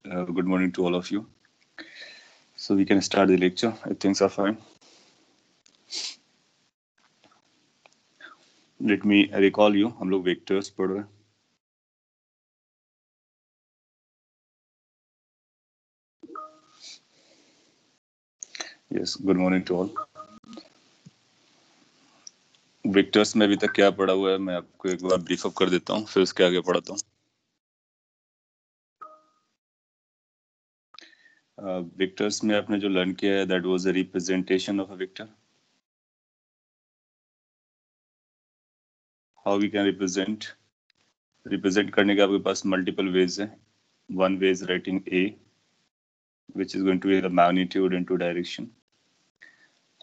Good morning to all of you. So we can start the lecture if things are fine. Let me recall you. हम लोग vectors पढ़ रहे हैं. Yes, good morning to all. Vectors में अभी तक क्या पढ़ा हुआ है मैं आपको एक बार ब्रीफ अप कर देता हूँ, फिर उसके आगे पढ़ाता हूँ. Vectors में आपने जो लर्न किया है that was a representation of a vector. How we can represent करने के आपके पास multiple ways हैं. One way is writing A, which is going to be the magnitude into direction.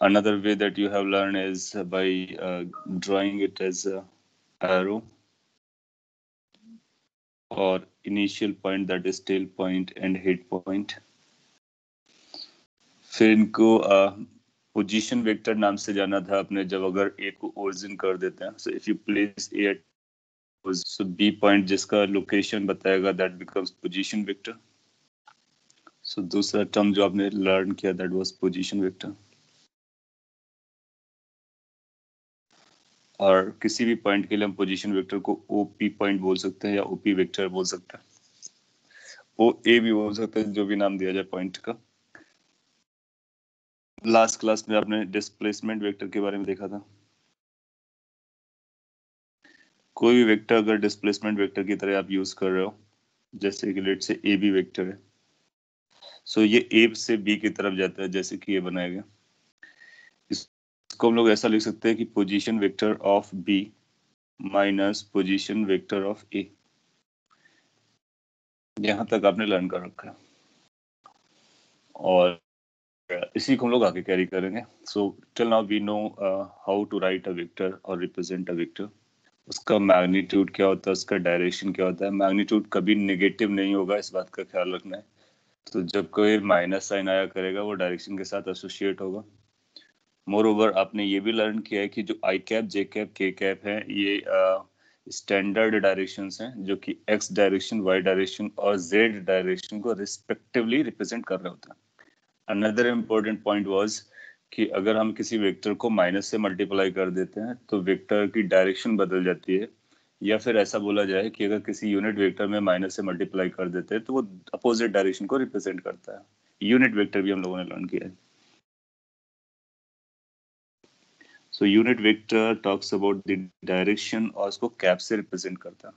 Another way that you have learned is by drawing it as a arrow or initial point, that is tail point and head point. फिर इनको position vector नाम से जाना था आपने जब अगर ए को ओरिजिन कर देते हैं. So if you place a at so B point जिसका लोकेशन बताएगा that becomes position vector. So दूसरा टर्म जो आपने लर्न किया दैट वाज पोजीशन वेक्टर. और किसी भी पॉइंट के लिए हम पोजीशन वेक्टर को ओपी पॉइंट बोल सकते हैं या ओपी वेक्टर बोल सकते हैं. ओ ए भी बोल सकते हैं, जो भी नाम दिया जाए पॉइंट का. लास्ट क्लास में आपने डिस्प्लेसमेंट वेक्टर के बारे में देखा था. कोई भी वेक्टर अगर डिस्प्लेसमेंट वेक्टर की तरह आप यूज कर रहे हो, जैसे कि लेट से ए बी वेक्टर है, सो ये ए से बी की तरफ जाता है जैसे कि ये बनाया गया. इसको हम लोग ऐसा लिख सकते हैं कि position vector of B minus position vector of A. यहां तक आपने लर्न कर रखा है और इसी को हम लोग आगे कैरी करेंगे. So till now we know how to write a vector और रिप्रेजेंट अ वेक्टर. उसका मैग्नीट्यूड क्या होता है, उसका डायरेक्शन क्या होता है. मैग्नीट्यूड कभी नेगेटिव नहीं होगा, इस बात का ख्याल रखना है. तो जब कोई माइनस साइन आया करेगा वो डायरेक्शन के साथ एसोसिएट होगा. मोर ओवर आपने ये भी लर्न किया है कि जो आई कैप जे कैप के कैप है ये स्टैंडर्ड डायरेक्शंस हैं जो कि एक्स डायरेक्शन वाई डायरेक्शन और जेड डायरेक्शन को रिस्पेक्टिवली रिप्रेजेंट कर रहे होते हैं. अनदर इम्पोर्टेंट पॉइंट वाज कि अगर हम किसी वेक्टर को माइनस से मल्टीप्लाई कर देते हैं तो वेक्टर की डायरेक्शन बदल जाती है. या फिर ऐसा बोला जाए कि अगर किसी यूनिट वेक्टर में माइनस से मल्टीप्लाई कर देते हैं तो वो अपोजिट डायरेक्शन को रिप्रेजेंट करता है. यूनिट वेक्टर भी हम लोगों ने लर्न किया है. So unit vector talks about the direction और उसको कैप से रिप्रेजेंट करता है.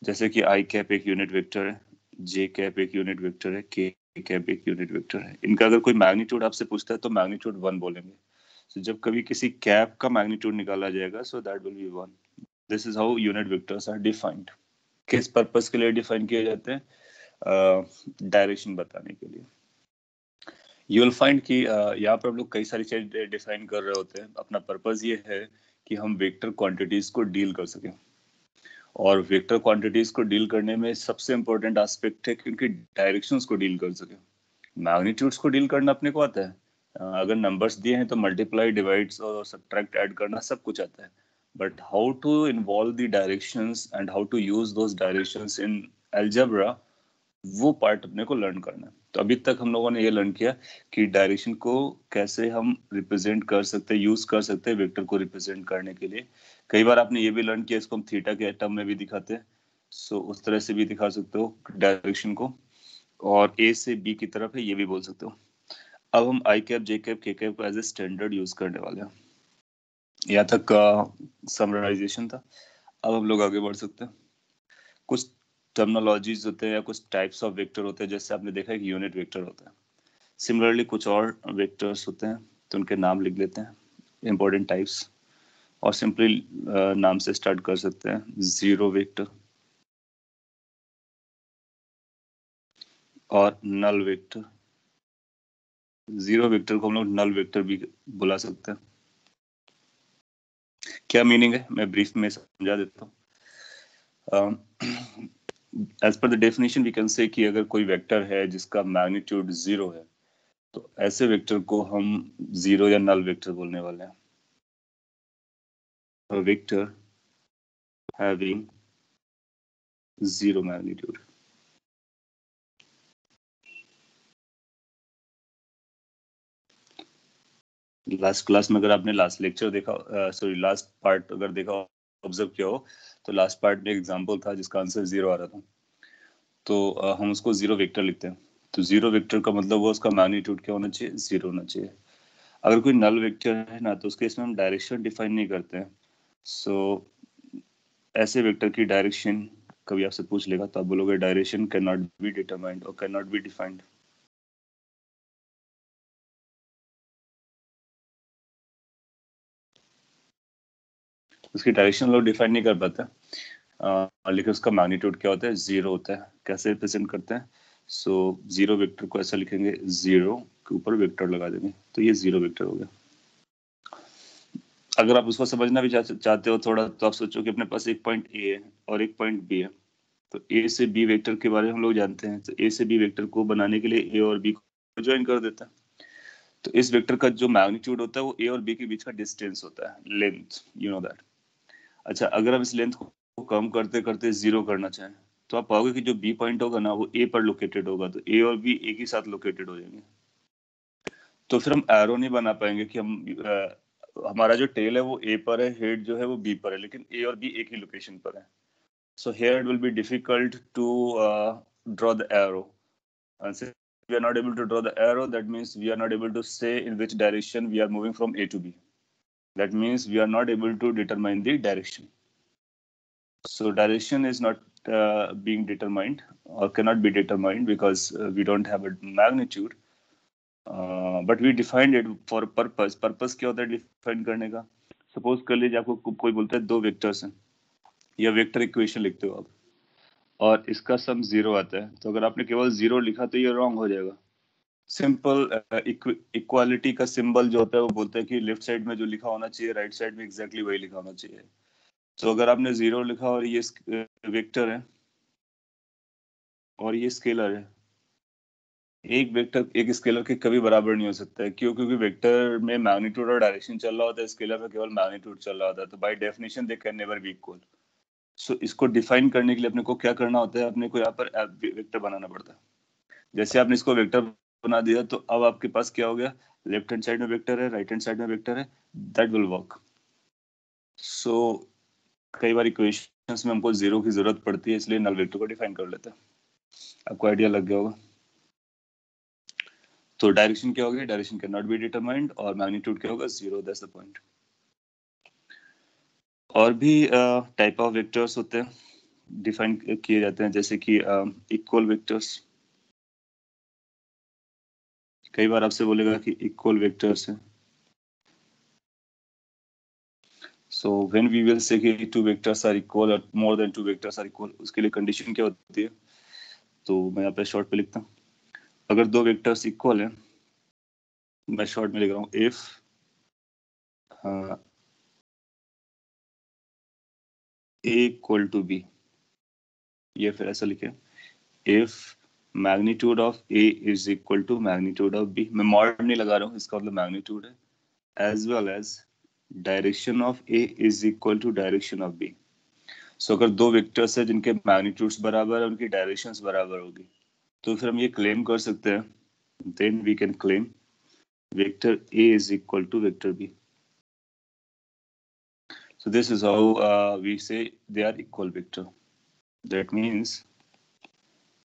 जैसे कि आई कैप एक यूनिट वेक्टर है, जे कैप एक यूनिट वेक्टर है, के कैप एक यूनिट वेक्टर है. इनका अगर कोई मैग्नीट्यूड आपसे पूछता है तो मैग्नीट्यूड 1 बोलेंगे. So, जब कभी किसी कैप का मैग्नीट्यूड निकाला जाएगा so that will be 1. This is how unit vectors are defined. किस पर्पस के लिए डिफाइन किए जाते हैं? डायरेक्शन बताने के लिए. यू विल फाइंड कि यहाँ पर हम लोग कई सारी चीजें डिफाइन कर रहे होते हैं. अपना पर्पस ये है कि हम वेक्टर क्वांटिटीज को डील कर सकें. और वेक्टर क्वांटिटीज को डील करने में सबसे इंपॉर्टेंट एस्पेक्ट है कि उनकी डायरेक्शंस को डील कर सके. मैग्नीट्यूड्स को डील करना अपने को आता है. अगर नंबर्स दिए हैं तो मल्टीप्लाई डिवाइड्स और सब्ट्रैक्ट ऐड करना सब कुछ आता है. But how to involve the directions and how to use those directions in algebra, वो पार्ट अपने को लर्न करना है. तो अभी तक हम लोगों ने ये लर्न किया कि डायरेक्शन को कैसे हम रिप्रेजेंट कर सकते हैं, यूज कर सकते हैं वेक्टर को रिप्रेजेंट करने के लिए. कई बार आपने ये भी लर्न किया इसको हम थीटा के टर्म में भी दिखाते हैं. सो उस तरह से भी दिखा सकते हो डायरेक्शन को. और ए से बी की तरफ है ये भी बोल सकते हो. अब हम आई कैप जे कैप के कैप को एज ए स्टैंडर्ड यूज करने वाले हैं. यहाँ तक का समराइजेशन था. अब हम लोग आगे बढ़ सकते हैं. कुछ टर्मिनोलॉजीज होते हैं या कुछ टाइप्स ऑफ वेक्टर होते हैं. जैसे आपने देखा है कि यूनिट वेक्टर होता है. सिमिलरली कुछ और वेक्टर्स होते हैं तो उनके नाम लिख लेते हैं, इंपॉर्टेंट टाइप्स. और सिंपली नाम से स्टार्ट कर सकते हैं. जीरो वेक्टर और नल वेक्टर. जीरो वेक्टर को हम लोग नल वेक्टर भी बुला सकते हैं. क्या मीनिंग है मैं ब्रीफ में समझा देता हूँ. एज पर the definition we can say कि अगर कोई वेक्टर है जिसका मैग्नीट्यूड 0 है तो ऐसे वेक्टर को हम जीरो या नल वेक्टर बोलने वाले हैं. A vector having zero magnitude. Last class में अगर आपने लास्ट लेक्चर देखा, सॉरी लास्ट पार्ट अगर देखा, ऑब्जर्व किया हो, तो लास्ट पार्ट में एग्जांपल था जिसका आंसर 0 आ रहा था। तो हम उसको 0 वेक्टर लिखते हैं। तो 0 वेक्टर का मतलब वो उसका मैग्नीट्यूड क्या होना चाहिए? 0 होना चाहिए। अगर कोई नल वेक्टर है ना, तो उसके इसमें हम डायरेक्शन डिफाइन नहीं करते हैं। सो ऐसे वेक्टर की डायरेक्शन कभी आपसे पूछ लेगा तो आप बोलोगे direction can not be determined और कैन नॉट बी डिफाइंड। उसकी डायरेक्शन लोग डिफाइन नहीं कर पाते, लेकिन उसका मैग्नीट्यूड क्या होता है? 0 होता है। कैसे रिप्रेजेंट करते हैं? सो 0 वेक्टर को ऐसा लिखेंगे, 0 के ऊपर वेक्टर लगा देंगे, तो ये 0 वेक्टर हो गया। अगर आप उसको समझना भी चाहते हो थोड़ा, तो आप सोचो कि अपने पास एक पॉइंट ए है और एक पॉइंट बी है। तो ए से बी वेक्टर के बारे में हम लोग जानते हैं, तो ए से बी वेक्टर को बनाने के लिए ए और बी को ज्वाइन कर देता है। तो इस वेक्टर का जो मैग्नीट्यूड होता है वो ए और बी के बीच का डिस्टेंस होता है, लेंथ, यू नो दैट। अच्छा, अगर हम इस लेंथ को कम करते करते 0 करना चाहें, तो आप पाओगे कि जो बी पॉइंट होगा ना वो ए पर लोकेटेड होगा, तो ए और बी एक ही साथ लोकेटेड हो जाएंगे। तो फिर हम एरो नहीं बना पाएंगे कि हमारा जो टेल है वो ए पर है, हेड जो है वो बी पर है, लेकिन ए और बी एक ही लोकेशन पर है। So here it will be difficult to draw the arrow. And since we are not able to draw the arrow, that means we are not able to say in which direction we are moving from A to B. That means we are not able to determine the direction. So direction is not being determined or cannot be determined because we don't have a magnitude. But we defined it for a purpose. Purpose क्या होता है define करने का? Suppose कर लीजिए आपको कोई बोलता है दो वेक्टर्स हैं, या वेक्टर इक्वेशन लिखते हो आप, और इसका सम 0 आता है, तो अगर आपने केवल 0 लिखा तो ये रॉन्ग हो जाएगा। सिंपल इक्वालिटी का सिंबल जो होता है वो बोलता है कि लेफ्ट साइड में जो लिखा होना चाहिए राइट साइड में एग्जैक्टली वही लिखा होना चाहिए। तो अगर आपने 0 लिखा और ये वेक्टर है और ये स्केलर है, एक वेक्टर एक स्केलर के कभी बराबर नहीं हो सकता है। क्यों? क्योंकि वेक्टर में मैग्नीट्यूड और डायरेक्शन चल रहा होता है, स्केलर में केवल मैग्नीट्यूड चल रहा होता है, तो by definition they can never be equal. So इसको डिफाइन करने के लिए अपने को क्या करना होता है? अपने को यहाँ पर वेक्टर बनाना पड़ता है। जैसे आपने इसको वेक्टर बना दिया, तो अब आपके पास क्या हो गया? लेफ्ट हैंड साइड में वेक्टर है, राइट हैंड साइड में वेक्टर है, दैट विल वर्क। सो कई बार इक्वेशंस में हमको 0 की जरूरत पड़ती है, इसलिए नल वेक्टर को डिफाइन कर लेते हैं। आपको आइडिया लग गया होगा। तो डायरेक्शन क्या होगी? Direction can not be determined, और मैग्नीट्यूड क्या होगा? 0, दैट्स द पॉइंट। और भी टाइप ऑफ वेक्टर्स होते हैं, डिफाइन किए जाते हैं, जैसे कि इक्वल वेक्टर्स। कई बार आपसे बोलेगा कि इक्वल वेक्टर्स है। So when we will say कि two vectors are equal or more than two vectors are equal, उसके लिए कंडीशन क्या होती है? तो मैं यहाँ पे शॉर्ट पे लिखता हूँ। अगर दो वेक्टर्स इक्वल हैं, मैं शॉर्ट में लिख रहा हूँ if a equal to b, या फिर ऐसा लिखे if magnitude of a is equal to magnitude of b। मैं मॉड नहीं लगा रहा हूँ, इसका मतलब मैग्नीट्यूड है, as well as direction of a is equal to direction of b। सो अगर दो वेक्टर्स है जिनके मैग्नीट्यूड्स बराबर है, उनकी डायरेक्शंस बराबर होगी, तो फिर हम ये क्लेम कर सकते हैं, then we can claim vector A is equal to vector B. So this is how we say they are equal vector. That means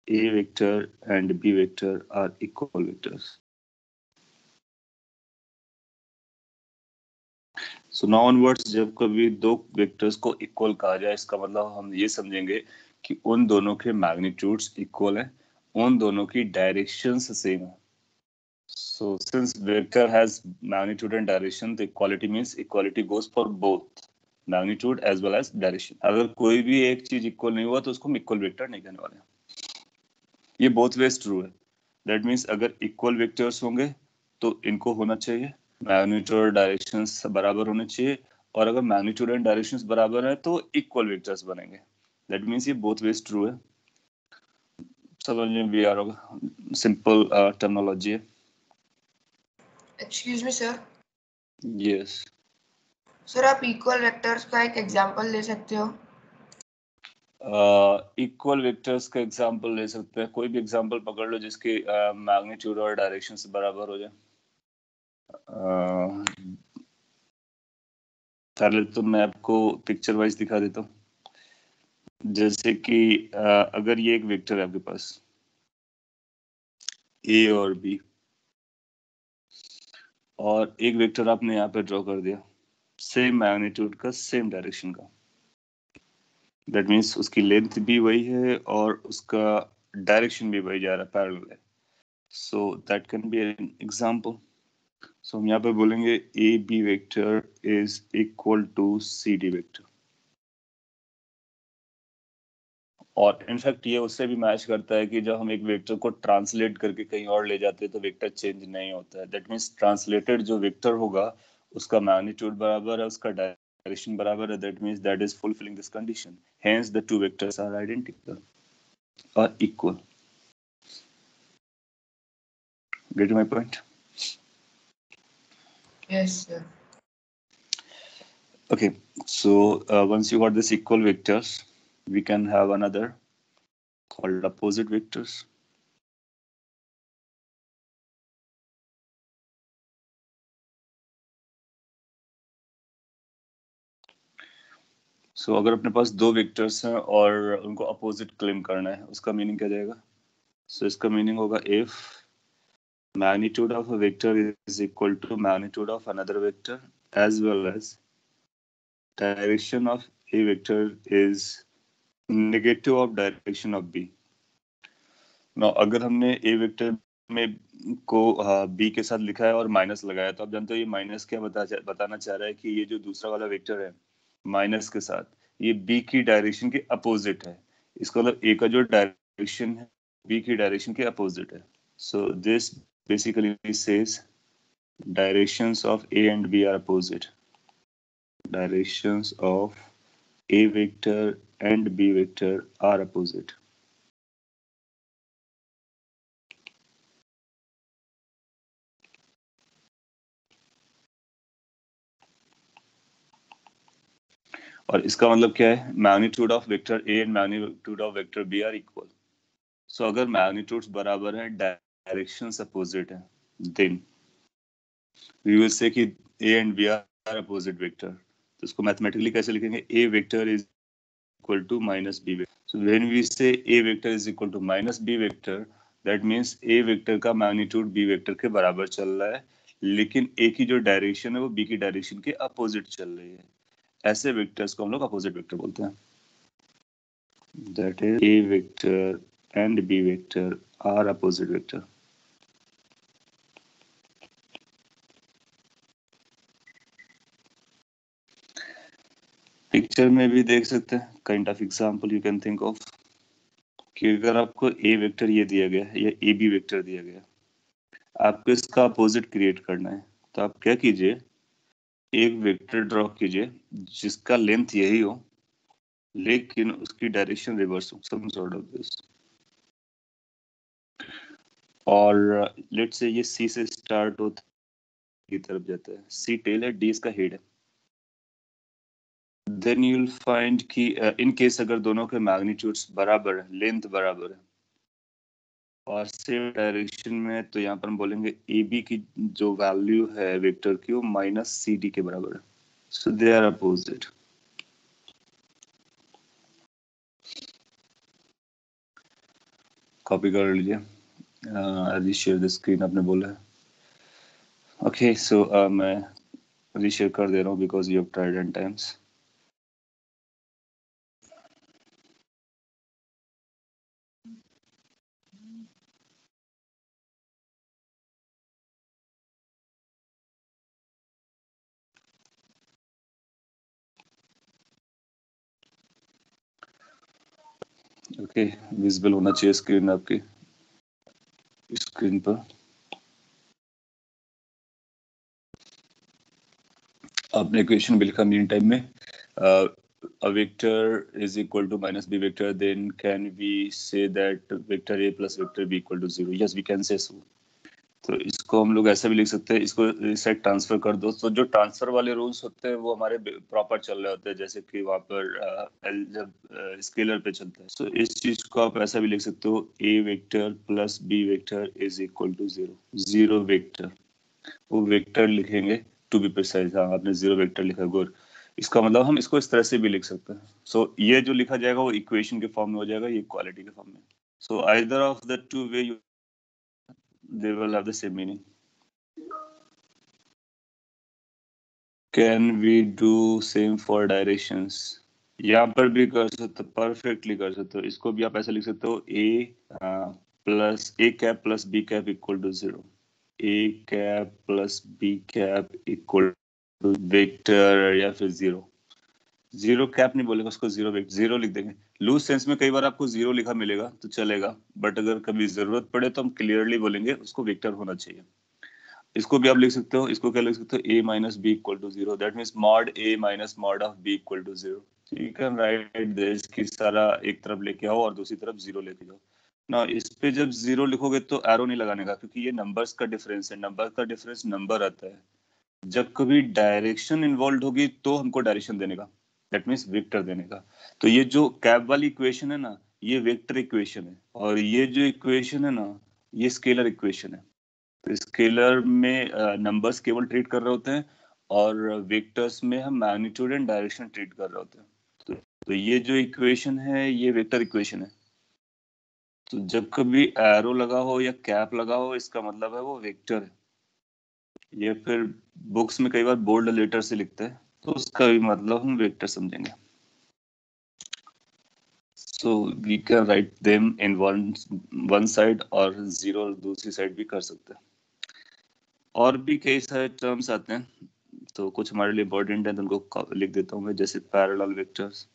A vector and B vector are equal vectors. So now onwards जब कभी दो vectors को equal कहा जाए, इसका मतलब हम ये समझेंगे कि उन दोनों के मैग्नीट्यूड्स इक्वल हैं, उन दोनों की डायरेक्शंस सेम है। So since vector has magnitude and direction, the equality means equality goes for both magnitude as well as direction. अगर कोई भी एक चीज इक्वल नहीं हुआ तो उसको हम इक्वल वेक्टर नहीं कहने वाले। ये बोथ वेज ट्रू है। दैट मीन्स अगर इक्वल वेक्टर्स होंगे तो इनको होना चाहिए मैग्नीट्यूड और डायरेक्शंस बराबर होने चाहिए, और अगर मैग्नीट्यूड एंड डायरेक्शंस बराबर है तो इक्वल वेक्टर्स बनेंगे। दैट मीन्स ये बोथ वेज ट्रू है। समझ में भी आ रहा होगा, सिंपल टर्मिनोलॉजी है। Excuse me sir. Yes sir आप इक्वल वेक्टर्स का एक एग्जांपल दे सकते हो? इक्वल वेक्टर्स का एग्जांपल ले सकते हैं। कोई भी एग्जांपल पकड़ लो जिसकी मैग्नीट्यूड और डायरेक्शन से बराबर हो जाए। पहले तो मैं आपको पिक्चर वाइज दिखा देता हूँ। जैसे कि अगर ये एक वेक्टर है आपके पास ए और बी, और एक वेक्टर आपने यहाँ पे ड्रॉ कर दिया सेम मैग्नीट्यूड का, सेम डायरेक्शन का, दैट मीन्स उसकी लेंथ भी वही है और उसका डायरेक्शन भी वही जा रहा है, पैरेलल है। So that can be an example. So हम यहाँ पे बोलेंगे A B vector is equal to C D vector, और इनफैक्ट ये उससे भी मैच करता है कि जब हम एक वेक्टर को ट्रांसलेट करके कहीं और ले जाते हैं तो वेक्टर चेंज नहीं होता है। दैट मीन्स ट्रांसलेटेड जो वेक्टर होगा उसका मैग्नीट्यूड बराबर है, उसका डायरेक्शन बराबर है, that means that is fulfilling this condition, hence the two vectors are identical और equal. Get my point? Yes, sir. Okay, so once you got this equal vectors, we can have another called opposite vectors. So अगर अपने पास दो vectors हैं और उनको opposite claim करना है, उसका मीनिंग क्या जाएगा? So इसका मीनिंग होगा if magnitude of a vector is equal to magnitude of another vector as well as direction of a vector is negative of direction of B. Now अगर हमने a vector में को b के साथ लिखा है और माइनस लगाया, तो आप जानते हो ये माइनस क्या बताना चाह रहा है कि ये जो दूसरा वाला वेक्टर है माइनस के साथ, ये b की डायरेक्शन के अपोजिट है। इसका मतलब a का जो डायरेक्शन है b की डायरेक्शन के अपोजिट है। So this basically says directions of a and b are opposite. Directions of a vector and b vector are opposite. और इसका मतलब क्या है? Magnitude of vector A and magnitude of vector B are equal. So अगर magnitudes बराबर हैं, directions opposite हैं, then we will say कि A and B are opposite vector. तो इसको मैथमेटिकली कैसे लिखेंगे? A vector is equal to minus B vector. So when we say A vector is equal to minus B vector, that means A vector का magnitude B vector के बराबर चल रहा है, लेकिन ए की जो डायरेक्शन है वो बी की डायरेक्शन के अपोजिट चल रही है। ऐसे वेक्टर्स को हम लोग अपोजिट वेक्टर बोलते हैं। That is a vector and b vector are opposite vector. Picture में भी देख सकते हैं, kind of example you can think of कि अगर आपको ए वेक्टर ये दिया गया है या ए बी वेक्टर दिया गया, आपको इसका अपोजिट क्रिएट करना है, तो आप क्या कीजिए, एक वेक्टर ड्रॉ कीजिए जिसका लेंथ यही हो लेकिन उसकी डायरेक्शन रिवर्स हो, सम सॉर्ट ऑफ दिस। और लेट्स से ये सी से स्टार्ट होता की तरफ जाता है, सी टेल है, डी इसका हेड है। देन यू विल फाइंड कि इन केस अगर दोनों के मैग्नीट्यूड्स बराबर है, लेंथ बराबर है और सेम डायरेक्शन में, तो यहाँ पर हम बोलेंगे ए बी की जो वैल्यू है वेक्टर की वो माइनस सी डी के बराबर है। सो दे आर अपोजिट। कॉपी कर लीजिए, अभी शेयर द स्क्रीन आपने बोला है। ओके, सो मैं अभी शेयर कर दे रहा हूँ because you have tried an times. Okay, visible होना चाहिए स्क्रीन आपकी, स्क्रीन पर। आपने इक्वेशन भी लिखा मीन टाइम में, a vector is equal to minus b vector, then can we say that vector a plus vector b equal to 0? Yes, we can say so. तो इसको हम लोग ऐसा भी लिख सकते हैं, इसको सेट ट्रांसफर कर दो, तो जो ट्रांसफर वाले रूल्स होते हैं वो हमारे प्रॉपर चल रहे होते हैं, जैसे कि वहाँ पर जब स्केलर पे चलता है। तो इस चीज को आप ऐसा भी लिख सकते हो, a vector plus b vector is equal to 0, 0 vector. वो वेक्टर लिखेंगे टू बी प्रिसाइज। हाँ, आपने जीरो वेक्टर लिखा गुड। इसका मतलब हम इसको इस तरह से भी लिख सकते हैं। सो ये जो लिखा जाएगा वो इक्वेशन के फॉर्म में हो जाएगा, ये इक्वालिटी के फॉर्म में। So either of the two way you they will have the same meaning. Can we do same for directions? यहाँ पर भी कर सकते हो, परफेक्टली कर सकते हो। इसको भी आप ऐसे लिख सकते हो, A cap plus B cap equal to 0। A cap plus B cap equal to vector या फिर 0। जीरो कैप नहीं बोलेगा उसको, जीरो वेक्टर, जीरो लिख देंगे। लूज सेंस में कई बार आपको जीरो लिखा मिलेगा तो चलेगा, बट अगर कभी जरूरत पड़े तो हम क्लियरली बोलेंगे उसको वेक्टर होना चाहिए। इसको भी आप लिख सकते हो, इसको क्या लिख सकते हो, a minus B equal to 0। That means mod a minus mod of b equal to 0। You can write this कि सारा एक तरफ लेके आओ और दूसरी तरफ 0 लेके जाओ ना। इस पे जब 0 लिखोगे तो एरो नहीं लगाने का, क्योंकि ये नंबर्स का डिफरेंस है। नंबर का डिफरेंस नंबर आता है। जब कभी डायरेक्शन इन्वॉल्व होगी तो हमको डायरेक्शन देने का, दैट मीन्स वेक्टर देने का। तो ये जो कैप वाली इक्वेशन है ना, ये वेक्टर इक्वेशन है, और ये जो इक्वेशन है ना, ये स्केलर इक्वेशन है। तो स्केलर में नंबर्स केवल ट्रीट कर रहे होते हैं, और वेक्टर्स में हम मैग्नीट्यूड एंड डायरेक्शन ट्रीट कर रहे होते हैं। तो ये जो इक्वेशन है ये वेक्टर इक्वेशन है। तो जब कभी एरो लगा हो या कैप लगा हो, इसका मतलब है वो वेक्टर है। ये फिर बुक्स में कई बार बोल्ड लेटर से लिखते हैं, तो उसका भी मतलब हम वेक्टर समझेंगे। So we can write them in one side, और जीरो दूसरी साइड भी कर सकते हैं। और भी कई सारे टर्म्स आते हैं, तो कुछ हमारे लिए इंपॉर्टेंट है तो उनको लिख देता हूँ मैं, जैसे पैरेलल वेक्टर्स।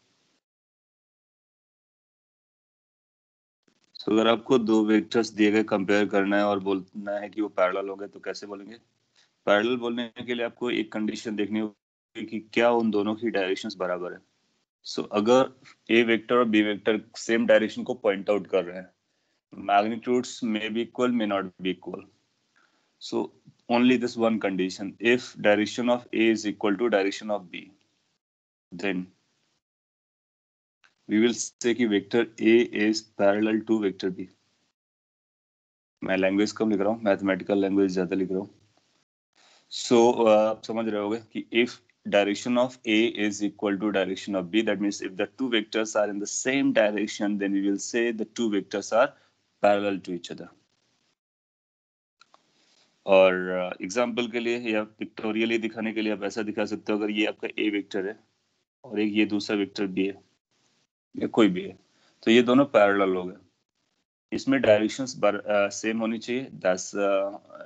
तो अगर आपको दो वेक्टर्स दिए गए कंपेयर करना है और बोलना है कि वो पैरेलल होंगे, तो कैसे बोलेंगे? पैरेलल बोलने के लिए आपको एक कंडीशन देखनी होगी कि क्या उन दोनों की डायरेक्शंस बराबर है। सो अगर ए वेक्टर और बी वेक्टर सेम डायरेक्शन को पॉइंट आउट कर रहे हैं, magnitudes may be equal, may not be equal. So only this one condition: if direction of A is equal to direction of B, then we will say कि vector A is parallel to vector B। मैं language कम लिख रहा हूँ, mathematical language ज्यादा लिख रहा हूँ। सो आप समझ रहे होगे कि if direction of A is equal to direction of B, that means if the two vectors are in the same direction, then we will say the two vectors are parallel to each other। और example के लिए या pictorially दिखाने के लिए आप ऐसा दिखा सकते हो, अगर ये आपका ए वेक्टर है और एक ये दूसरा वेक्टर बी है, या कोई भी है, तो ये दोनों पैरेलल हो गए। इसमें डायरेक्शंस सेम होनी चाहिए, that's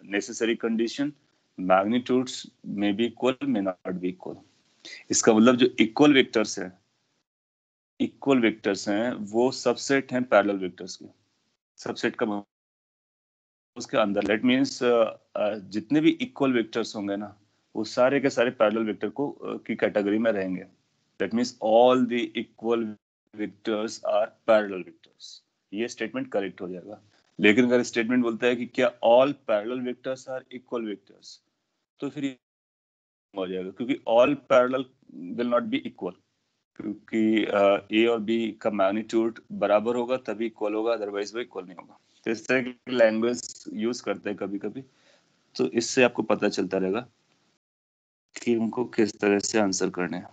necessary condition. Magnitudes may be equal, may not be equal. इसका मतलब जो इक्वल वेक्टर्स हैं वो सबसेट हैं पैरेलल वेक्टर्स के। सबसेट का मतलब उसके अंदर, लेट मीन्स जितने भी इक्वल वेक्टर्स होंगे ना, वो सारे के सारे पैरेलल वेक्टर को की कैटेगरी में रहेंगे। That means all the equal vectors are parallel vectors. ये स्टेटमेंट करेक्ट हो जाएगा। लेकिन अगर स्टेटमेंट बोलता है कि क्या all parallel vectors are equal vectors, तो फिर ये हो जाएगा, क्योंकि all parallel will not be equal. क्योंकि ए और बी का मैग्नीट्यूड बराबर होगा तभी इक्वल होगा, अदरवाइज वो इक्वल नहीं होगा। तो इस तरह की लैंग्वेज यूज करते हैं कभी कभी, तो इससे आपको पता चलता रहेगा कि उनको किस तरह से आंसर करने हैं।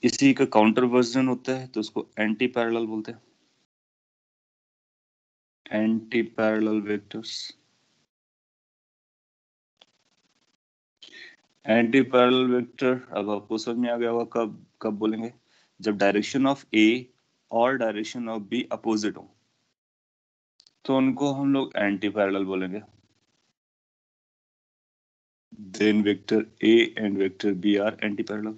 इसी का काउंटर वर्जन होता है, तो उसको एंटी पैरेलल बोलते हैं, anti parallel vectors. Anti parallel vector अब आपको समझ में आ गया होगा, कब कब बोलेंगे? जब डायरेक्शन ऑफ ए और डायरेक्शन ऑफ बी अपोजिट हो, तो उनको हम लोग एंटी पैरेलल बोलेंगे। then vector A and vector B are antiparallel।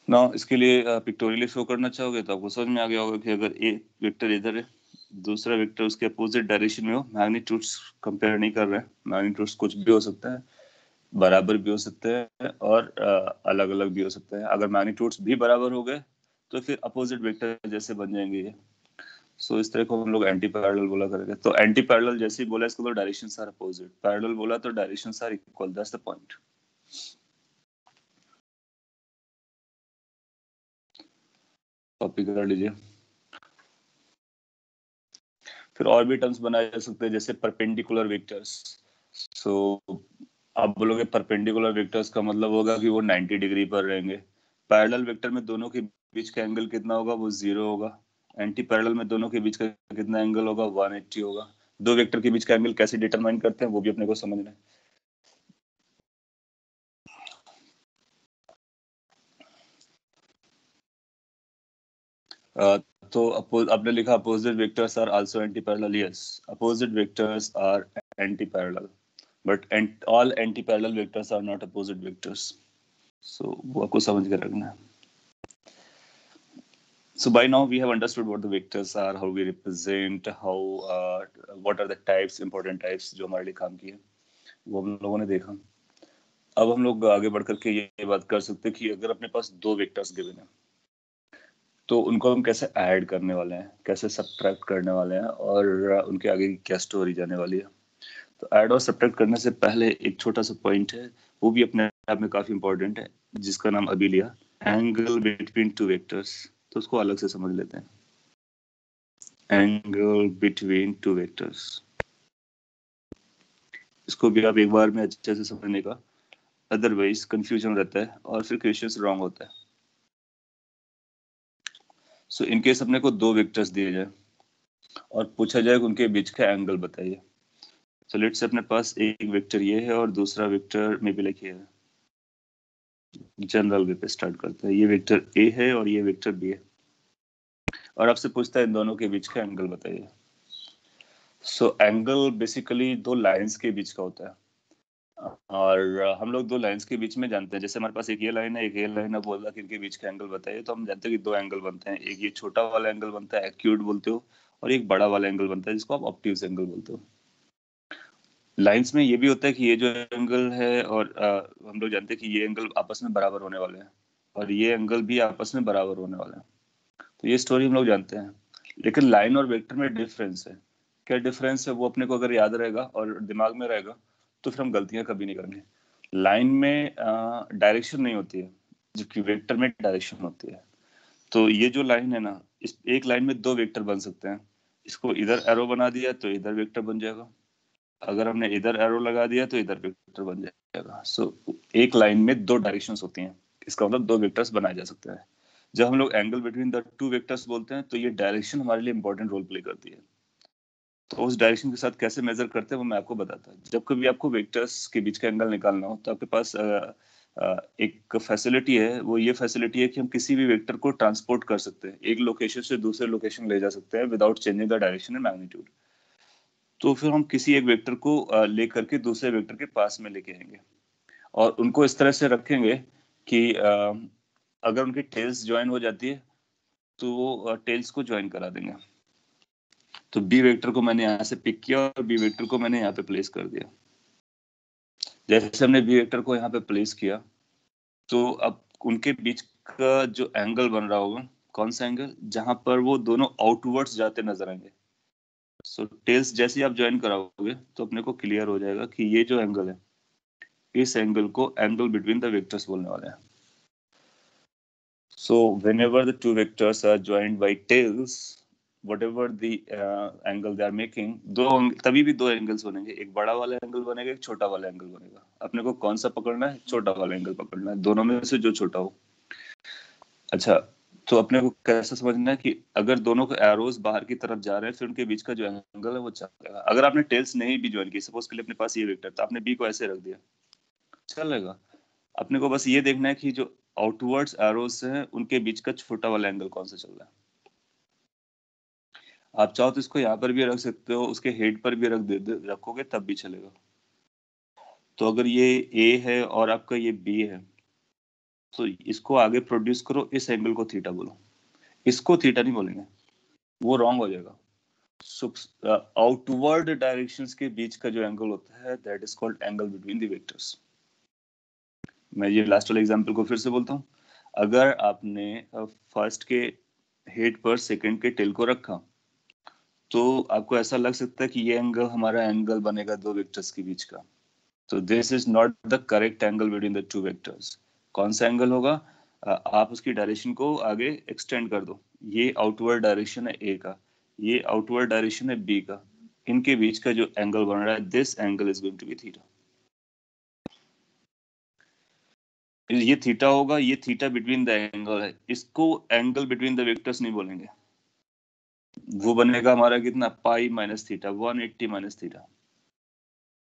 ना इसके लिए पिक्टोरियली शो करना चाहोगे तो आपको समझ में आ गया होगा कि अगर ए वेक्टर इधर है, दूसरा वेक्टर उसके अपोजिट डायरेक्शन में हो, मैग्नीट्यूड्स कंपेयर नहीं कर रहे हैं, मैग्नीट्यूड्स कुछ भी हो सकता है, बराबर भी हो सकते हैं और अलग अलग भी हो सकते हैं। अगर मैग्नीट्यूड्स भी बराबर हो गए तो फिर अपोजिट वेक्टर जैसे बन जाएंगे ये। सो इस तरह को हम लोग एंटी पैरेलल बोला करेंगे। तो एंटी पैरेलल जैसे ही बोला इसको तो डायरेक्शंस आर अपोजिट, पैरेलल बोला तो directions are equal, that's the point. Copy कर लीजिए। फिर और भी टर्म्स बनाए जा सकते हैं जैसे परपेंडिकुलर वेक्टर्स। सो आप बोलोगे परपेंडिकुलर वेक्टर्स का मतलब होगा कि वो 90 डिग्री पर रहेंगे। पैरेलल वेक्टर में दोनों के बीच का एंगल कितना होगा, वो 0 होगा। एंटी पैरेलल में दोनों के बीच का कितना एंगल होगा, 180 होगा। दो वेक्टर के बीच का एंगल कैसे डिटरमाइन करते हैं वो भी अपने को समझना है। तो आपने लिखा opposite vectors are also anti parallel. Yes, opposite vectors are anti parallel, but all anti-parallel vectors are not opposite vectors. So वो आपको समझ के रखना है। So by now we have understood what the vectors are, how we represent, how what are the types, important types जो हमारे लिए काम किए वो हम लोगों ने देखा। अब हम लोग आगे बढ़ करके ये बात कर सकते हैं कि अगर अपने पास दो वेक्टर्स गिवन है तो उनको हम कैसे ऐड करने वाले हैं, कैसे सब्ट्रैक्ट करने वाले हैं और उनके आगे की क्या स्टोरी जाने वाली है। तो ऐड और सब्ट्रैक्ट करने से पहले एक छोटा सा पॉइंट है, वो भी अपने आप में काफी इंपॉर्टेंट है, जिसका नाम अभी लिया, एंगल बिटवीन टू वेक्टर्स। तो उसको अलग से समझ लेते हैं। एंगल बिटवीन टू वेक्टर्स, इसको भी आप एक बार में अच्छे से समझने का, अदरवाइज कंफ्यूजन रहता है और फिर क्वेश्चंस रॉन्ग होता है। सो इन केस अपने को दो वेक्टर्स दिए जाए और पूछा जाए कि उनके बीच का एंगल बताइए। सो लेट्स से अपने पास एक वेक्टर ये है और दूसरा वेक्टर मे बी लाइक ये है। जनरल वे पे स्टार्ट करते हैं। ये वेक्टर ए है और ये वेक्टर बी है और आपसे पूछता है इन दोनों के बीच का एंगल बताइए। सो एंगल बेसिकली दो लाइंस के बीच का होता है और हम लोग दो लाइंस के बीच में जानते हैं, जैसे हमारे पास एक ये लाइन है एक ये लाइन है, बोल रहा कि इनके बीच का एंगल बताइए, तो हम जानते हैं कि दो एंगल बनते हैं। एक ये छोटा वाला एंगल बनता है, एक्यूट बोलते हो, और एक बड़ा वाला एंगल बनता है जिसको आप ऑब्ट्यूज एंगल बोलते हो। लाइंस में ये भी होता है कि ये जो एंगल है और हम लोग जानते हैं कि ये एंगल आपस में बराबर होने वाले हैं और ये एंगल भी आपस में बराबर होने वाले हैं। तो ये स्टोरी हम लोग जानते हैं, लेकिन लाइन और वेक्टर में डिफरेंस है। क्या डिफरेंस है वो अपने को अगर याद रहेगा और दिमाग में रहेगा तो फिर हम गलतियां कभी नहीं करेंगे। लाइन में डायरेक्शन नहीं होती है जबकि वेक्टर में डायरेक्शन होती है। तो ये जो लाइन है ना, इस एक लाइन में दो वेक्टर बन सकते हैं। इसको इधर एरो बना दिया तो इधर वेक्टर बन जाएगा, अगर हमने इधर एरो लगा दिया तो इधर वेक्टर बन जाएगा। सो एक लाइन में दो डायरेक्शंस होती हैं, इसका मतलब दो वेक्टर्स बनाए जा सकते हैं। जब हम लोग angle between the two vectors बोलते हैं तो ये डायरेक्शन हमारे लिए इंपॉर्टेंट रोल प्ले करती है। तो उस डायरेक्शन के साथ कैसे मेजर करते हैं वो मैं आपको बताता हूँ। जब कभी आपको वेक्टर्स के बीच का एंगल निकालना हो तो आपके पास एक फैसिलिटी है, वो ये फैसिलिटी है कि हम किसी भी वेक्टर को ट्रांसपोर्ट कर सकते हैं, एक लोकेशन से दूसरे लोकेशन ले जा सकते हैं without changing the direction and magnitude. तो फिर हम किसी एक वेक्टर को लेकर के दूसरे वेक्टर के पास में लेके आएंगे और उनको इस तरह से रखेंगे कि अगर उनकी टेल्स ज्वाइन हो जाती है तो वो टेल्स को ज्वाइन करा देंगे। तो बी वेक्टर को मैंने यहाँ से पिक किया और बी वेक्टर को मैंने यहाँ पे प्लेस कर दिया। जैसे हमने बी वेक्टर को यहाँ पे प्लेस किया तो अब उनके बीच का जो एंगल बन रहा होगा, कौन सा एंगल, जहां पर वो दोनों आउटवर्ड्स जाते नजर आएंगे। सो टेल्स जैसे ही आप ज्वाइन कराओगे तो अपने को क्लियर हो जाएगा कि ये जो एंगल है, इस एंगल को एंगल बिटवीन द वेक्टर्स बोलने वाले हैं। So whenever the two vectors are joined by tails, whatever the angle they are making, तभी भी दो एंगल्स बनेंगे, एक बड़ा वाला एंगल बनेगा एक छोटा वाला एंगल बनेगा। अपने को कौन सा पकड़ना है, छोटा वाला एंगल पकड़ना है, दोनों में से जो छोटा हो। अच्छा, तो अपने को कैसा समझना है कि अगर दोनों के एरोज बाहर की तरफ जा रहे हैं फिर उनके बीच का जो एंगल है वो चलेगा। अगर आपने टेल्स नहीं भी ज्वाइन की, सपोज के लिए अपने पास ये वेक्टर था, आपने बी को ऐसे रख दिया, चलेगा। अपने को बस ये देखना है कि जो आउटवर्ड्स एरोज हैं उनके बीच का छोटा वाला एंगल कौन सा चल रहा है। आप चाहो तो इसको यहाँ पर भी रख सकते हो, उसके हेड पर भी रखोगे तब भी चलेगा। तो अगर ये ए है और आपका ये बी है तो इसको आगे प्रोड्यूस करो, इस एंगल को थीटा बोलो। इसको थीटा नहीं बोलेंगे, वो रॉन्ग हो जाएगा। आउटवर्ड डायरेक्शंस के बीच का जो एंगल होता है that is called angle between the vectors. मैं ये लास्ट वाले एग्जांपल को फिर से बोलता हूँ। अगर आपने फर्स्ट के हेड पर सेकंड के टेल को रखा तो आपको ऐसा लग सकता है कि ये एंगल हमारा एंगल बनेगा दो वेक्टर्स के बीच का। तो this is not the correct angle between the two vectors. कौन सा एंगल होगा? आप उसकी डायरेक्शन को आगे एक्सटेंड कर दो। ये आउटवर्ड डायरेक्शन है ए का, ये आउटवर्ड डायरेक्शन है बी का, इनके बीच का जो एंगल बन रहा है, this angle is going to be theta. ये थीटा होगा, ये थीटा बिटवीन द एंगल है, इसको एंगल बिटवीन द वेक्टर्स नहीं बोलेंगे। वो बनेगा हमारा कितना, pi minus theta, 180 minus theta.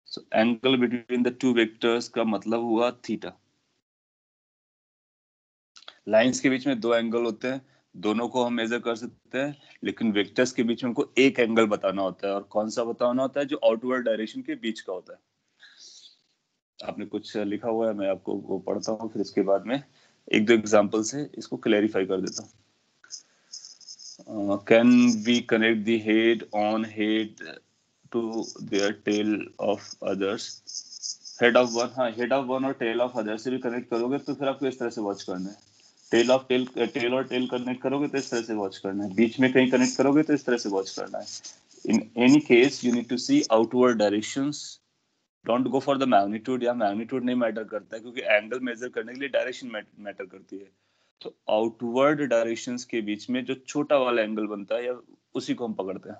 So angle between the two vectors का मतलब हुआ थीटा। लाइंस के बीच में दो एंगल होते हैं, दोनों को हम मेजर कर सकते हैं, लेकिन वेक्टर्स के बीच में हमको एक एंगल बताना होता है। और कौन सा बताना होता है? जो आउटवर्ड डायरेक्शन के बीच का होता है। आपने कुछ लिखा हुआ है, मैं आपको वो पढ़ता हूँ, फिर इसके बाद में एक दो एग्जांपल से इसको क्लैरिफाई कर देता हूँ। Can we connect the head on head to their tail of others? Head of one, हाँ, हेड ऑफ वन और टेल ऑफ अदर से भी कनेक्ट करोगे तो फिर आपको इस तरह से वॉच करना है। टेल ऑफ टेल, टेल और टेल कनेक्ट करोगे तो इस तरह से वॉच करना है। बीच में कहीं कनेक्ट करोगे तो इस तरह से वॉच करना है। In any case you need to see outward directions. Don't go for the magnitude, या मैग्नीट्यूड नहीं मैटर करता है, क्योंकि एंगल मेजर करने के लिए डायरेक्शन मैटर करती है। तो आउटवर्ड डायरेक्शंस के बीच में जो छोटा वाला एंगल बनता है, या उसी को हम पकड़ते हैं।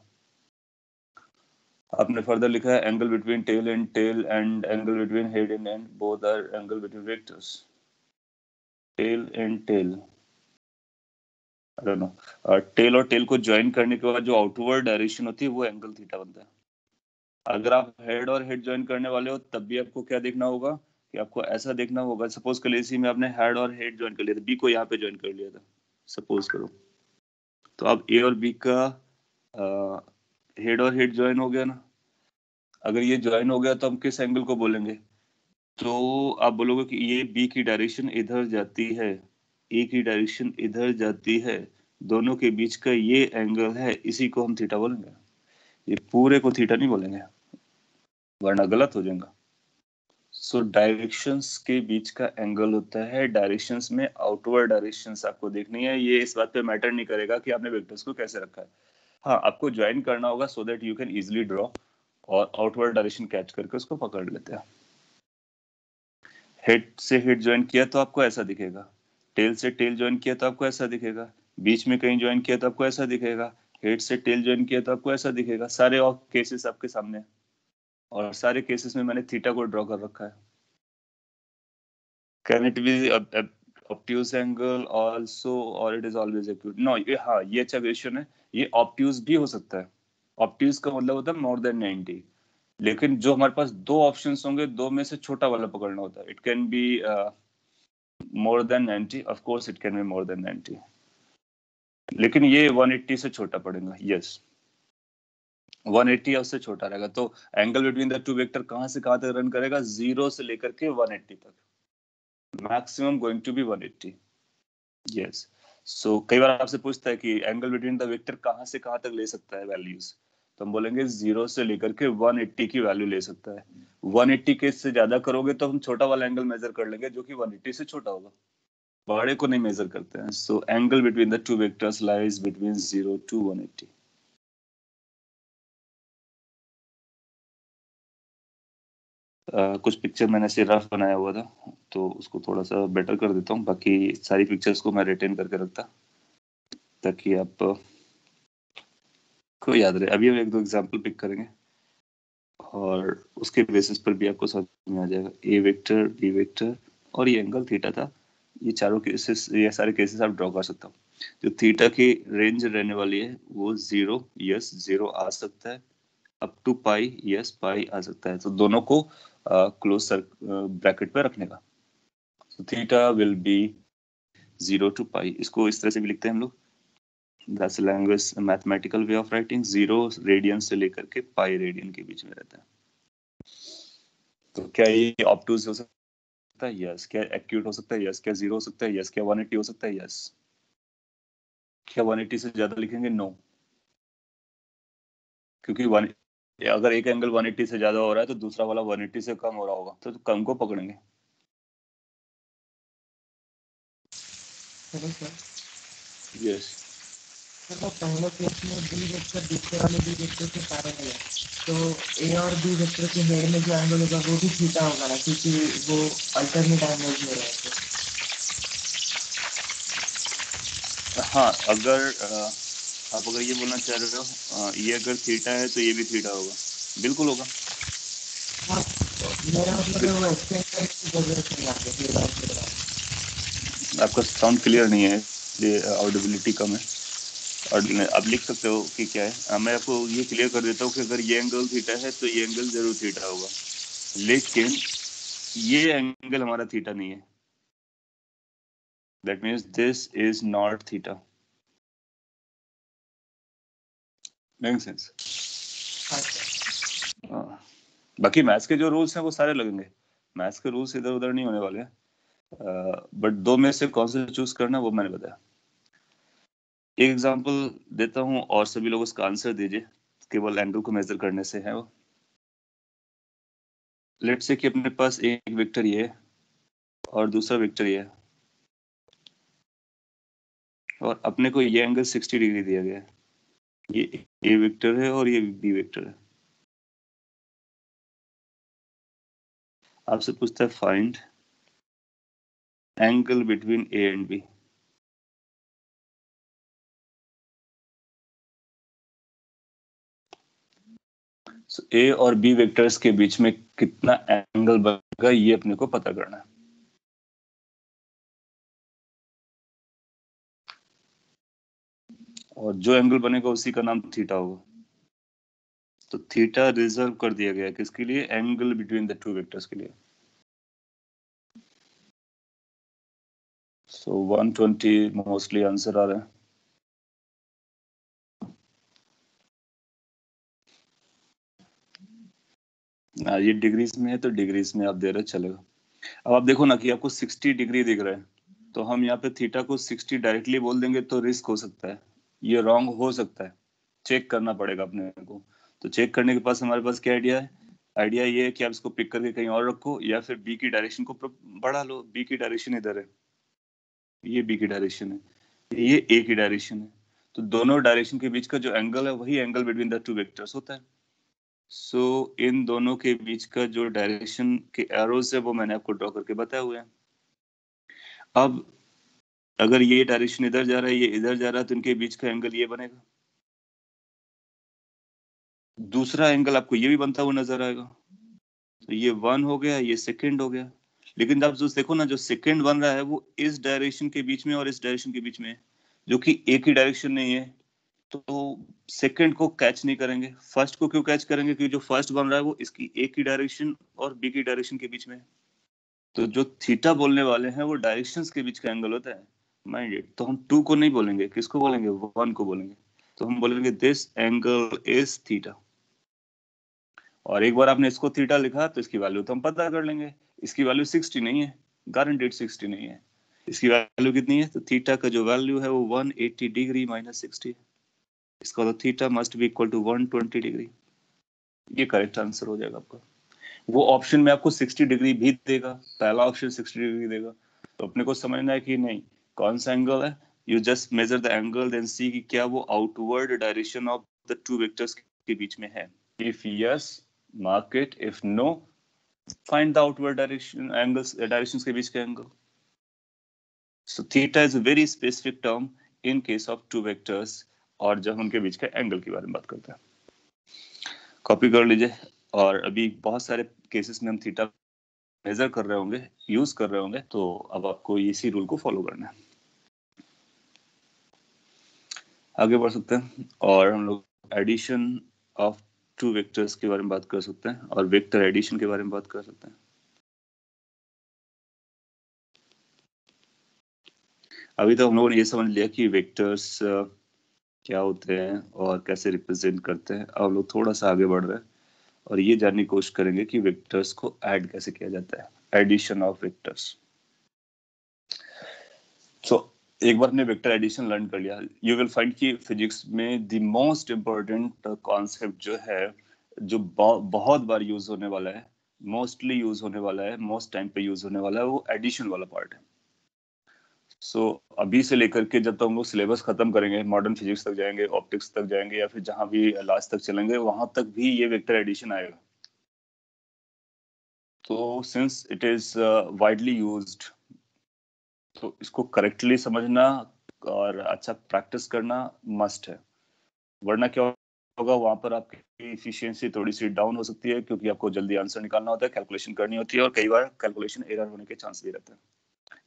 आपने फर्दर लिखा है angle between tail and angle between head and and both are angle between vectors. Tail and tail, I don't know, tail और टेल को ज्वाइन करने के बाद जो आउटवर्ड डायरेक्शन होती है वो एंगल थीटा बनता है। अगर आप हेड और हेड ज्वाइन करने वाले हो तब भी आपको क्या देखना होगा कि आपको ऐसा देखना होगा, सपोज कर इसी में आपने हेड और हेड ज्वाइन कर लिया था, बी को यहाँ पे ज्वाइन कर लिया था सपोज करो, तो अब ए और बी का हेड और हेड ज्वाइन हो गया ना। अगर ये ज्वाइन हो गया तो हम किस एंगल को बोलेंगे? तो आप बोलोगे कि ये बी की डायरेक्शन इधर जाती है, ए की डायरेक्शन इधर जाती है, दोनों के बीच का ये एंगल है, इसी को हम थीटा बोलेंगे। ये पूरे को थीटा नहीं बोलेंगे, वरना गलत हो जाएगा। सो डायरेक्शंस के बीच का एंगल होता है, डायरेक्शंस में आउटवर्ड डायरेक्शंस आपको देखनी है। ये इस बात पे मैटर नहीं करेगा कि आपने वेक्टर्स को कैसे रखा है। हाँ, आपको ज्वाइन करना होगा so that you can easily draw, और आउटवर्ड डायरेक्शन कैच करके उसको पकड़ लेते हैं। हेड से हेड ज्वाइन किया तो आपको ऐसा दिखेगा, टेल से टेल ज्वाइन किया तो आपको ऐसा दिखेगा, बीच में कहीं ज्वाइन किया तो आपको ऐसा दिखेगा, हेड से टेल ज्वाइन किया तो आपको ऐसा दिखेगा। सारे और केसेस आपके सामने हैं, और सारे केसेस में मैंने थीटा को ड्रॉ कर रखा है। Can it be obtuse angle also or it is always acute? No, ये, हाँ, ये अच्छा क्वेश्चन है। ये obtuse भी हो सकता है। obtuse का मतलब होता है more than 90, लेकिन जो हमारे पास दो ऑप्शंस होंगे, दो में से छोटा वाला पकड़ना होता है। It can be more than 90, of course it can be more than 90, लेकिन ये 180 से छोटा पड़ेगा। यस, 180 या उससे छोटा रहेगा। तो angle between the two vector कहां से कहां तक रन करेगा? 0 से लेकर के 180 तक, maximum going to be 180। Yes, so कई बार आपसे पूछता है कि एंगल बिटवीन द वेक्टर कहां से कहां तक ले सकता है वैल्यूज, तो हम बोलेंगे 0 से लेकर के 180 की वैल्यू ले सकता है। 180 के से ज्यादा करोगे तो हम छोटा वाला एंगल मेजर कर लेंगे जो कि 180 से छोटा होगा, बड़े को नहीं मेजर करते हैं। So angle between the two vectors lies between 0 to 180। कुछ पिक्चर मैंने से रफ बनाया हुआ था, तो उसको थोड़ा सा बेटर कर देता हूँ। बाकी सारी पिक्चर्स को मैं रिटेन करके रखता ताकि आप को याद रहे। अभी हम एक दो एग्जांपल पिक करेंगे और उसके बेसिस पर भी आपको समझ में आ जाएगा। ए वेक्टर, बी वेक्टर और ये एंगल थीटा था। ये चारों केसेस, ये सारे केसेस आप ड्रॉ कर सकता हूँ। जो थीटा की रेंज रहने वाली है वो 0, यस 0 आ सकता है, अप टू पाई, यस पाई आ सकता है। तो दोनों को क्लोज ब्रैकेट पे रखने का। तो थीटा विल बी 0 to पाई। इसको इस तरह से भी लिखते हैं हम लोग, that's language mathematical way of writing. 0 radian से लेकर के पाई रेडियन के बीच में रहता है। तो क्या ये ऑब्टूज हो सकता है? यस। क्या एक्यूट हो सकता है? यस। क्या 0 हो सकता है? यस। क्या 180 हो सकता है? यस। क्या 180 से ज्यादा लिखेंगे? नो, क्योंकि अगर एक एंगल 180 से ज्यादा हो रहा है तो दूसरा वाला 180 से कम हो रहा होगा, तो कम को पकड़ेंगे। यस। तो पहले केस में बी वेक्टर दूसरे वाले बी वेक्टर के पैरेलल है, तो ए और बी वेक्टर के हेड में जो एंगल होगा वो भी थीटा होगा ना, क्योंकि वो अल्टरनेट एंगल हो रहे हैं। हाँ, अगर आप अगर ये बोलना चाह रहे हो ये अगर थीटा है तो ये भी थीटा होगा, बिल्कुल होगा। हाँ, मेरा मतलब है वो एक्सटेंड करने की जरूरत नहीं आती फिर। आपका साउंड क्लियर नहीं है, इसलिए ऑडिबिलिटी कम है। और आप लिख सकते हो कि क्या है। मैं आपको ये क्लियर कर देता हूँ कि अगर ये एंगल थीटा है तो ये एंगल जरूर थीटा होगा, लेकिन ये एंगल हमारा थीटा नहीं है। That means this is not theta. Make sense? बाकी मैथ्स के जो रूल्स हैं वो सारे लगेंगे, मैथ्स के रूल्स इधर उधर नहीं होने वाले हैं। बट दो में से कौन से चूज करना वो मैंने बताया। एक एग्जांपल देता हूँ और सभी लोग उसका आंसर दीजिए, केवल एंगल को मेजर करने से है वो। लेट्स से कि अपने पास एक वेक्टर ये है और दूसरा वेक्टर ये है, और अपने को ये एंगल 60 डिग्री दिया गया है। ये ए वेक्टर है और ये बी वेक्टर है। आपसे पूछता है find angle between A and B. A और बी वेक्टर्स के बीच में कितना एंगल बनेगा ये अपने को पता करना है। और जो एंगल बनेगा उसी का नाम थीटा होगा। तो थीटा रिजर्व कर दिया गया है किसके लिए? Angle between the two vectors के लिए। सो 120 मोस्टली आंसर आ रहा है। ये डिग्रीज में है तो डिग्रीज में आप दे रहे चलेगा। अब आप देखो ना कि आपको 60 डिग्री दिख रहा है, तो हम यहाँ पे थीटा को 60 डायरेक्टली बोल देंगे तो रिस्क हो सकता है, ये रॉन्ग हो सकता है, चेक करना पड़ेगा अपने को। तो चेक करने के पास हमारे पास क्या आइडिया है? आइडिया ये है कि आप इसको पिक करके कहीं और रखो या फिर बी की डायरेक्शन को बढ़ा लो। बी की डायरेक्शन इधर है, ये बी की डायरेक्शन है, ये ए की डायरेक्शन है। तो दोनों डायरेक्शन के बीच का जो एंगल है वही angle between the two vectors होता है। सो इन दोनों के बीच का जो डायरेक्शन के एरोज है वो मैंने आपको ड्रॉ करके बताया हुआ है। अब अगर ये डायरेक्शन इधर जा रहा है, ये इधर जा रहा है, तो इनके बीच का एंगल ये बनेगा। दूसरा एंगल आपको ये भी बनता हुआ नजर आएगा। तो ये 1 हो गया, ये सेकंड हो गया। लेकिन आप जो देखो ना, जो सेकंड बन रहा है वो इस डायरेक्शन के बीच में और इस डायरेक्शन के बीच में है, जो कि एक ही डायरेक्शन नहीं है। तो सेकंड को कैच नहीं करेंगे, फर्स्ट को क्यों कैच करेंगे? क्योंकि जो फर्स्ट बन रहा है वो इसकी ए की डायरेक्शन और बी की डायरेक्शन के बीच में है। तो जो थीटा बोलने वाले हैं वो डायरेक्शंस के बीच का एंगल होता है, माइंड इट। तो हम 2 को नहीं बोलेंगे, किसको बोलेंगे? 1 को बोलेंगे। तो हम बोलेंगे दिस एंगल इज थीटा। और एक बार आपने इसको थीटा लिखा तो इसकी वैल्यू तो हम पता कर लेंगे। इसकी वैल्यू 60 नहीं है, गारंटेड 60 नहीं है। इसकी वैल्यू कितनी है? तो थीटा का जो वैल्यू है वो 180 डिग्री माइनस 60 है। इसका तो theta must be equal to 120 degree. ये करेक्ट आंसर हो जाएगा आपका। वो ऑप्शन में आपको 60 डिग्री भी देगा, पहला ऑप्शन 60 डिग्री देगा। तो अपने को समझना है कि नहीं कौन सा एंगल है। You just measure the angle then see कि क्या वो outward direction of the two vectors के बीच में है। If yes, mark it. If no, find the outward direction angles, directions के बीच का angle. So theta is a very specific term in case of two vectors, और जब उनके बीच के एंगल की बारे में बात करते हैं। कॉपी कर लीजिए। और अभी बहुत सारे केसेस में हम थीटा मेजर कर रहे होंगे, यूज कर रहे होंगे, तो अब आपको इसी रूल को फॉलो करना है। आगे बढ़ सकते हैं और हम लोग एडिशन ऑफ टू वेक्टर्स के बारे में बात कर सकते हैं और वेक्टर एडिशन के बारे में बात कर सकते हैं। अभी तो हम लोगों ने ये समझ लिया कि वेक्टर्स क्या होते हैं और कैसे रिप्रेजेंट करते हैं। अब लोग थोड़ा सा आगे बढ़ रहे हैं और ये जानने की कोशिश करेंगे कि वेक्टर्स को ऐड कैसे किया जाता है, एडिशन ऑफ वेक्टर्स। सो एक बार हमने वेक्टर एडिशन लर्न कर लिया, यू विल फाइंड कि फिजिक्स में द मोस्ट इम्पोर्टेंट कॉन्सेप्ट जो है, जो बहुत बार यूज होने वाला है, मोस्टली यूज होने वाला है, मोस्ट टाइम पे यूज होने वाला है, वो एडिशन वाला पार्ट है। सो अभी से लेकर के जब तक हम लोग सिलेबस खत्म करेंगे, मॉडर्न फिजिक्स तक जाएंगे, ऑप्टिक्स तक जाएंगे, या फिर जहां भी लास्ट तक चलेंगे, वहां तक भी ये वेक्टर एडिशन आएगा। तो since it is widely used, तो इसको करेक्टली समझना और अच्छा प्रैक्टिस करना मस्ट है, वरना क्या होगा, वहां पर आपकी इफिशियंसी थोड़ी सी डाउन हो सकती है, क्योंकि आपको जल्दी आंसर निकालना होता है, कैलकुलेशन करनी होती है, और कई बार कैलकुलेशन एरर होने के चांस भी रहते हैं।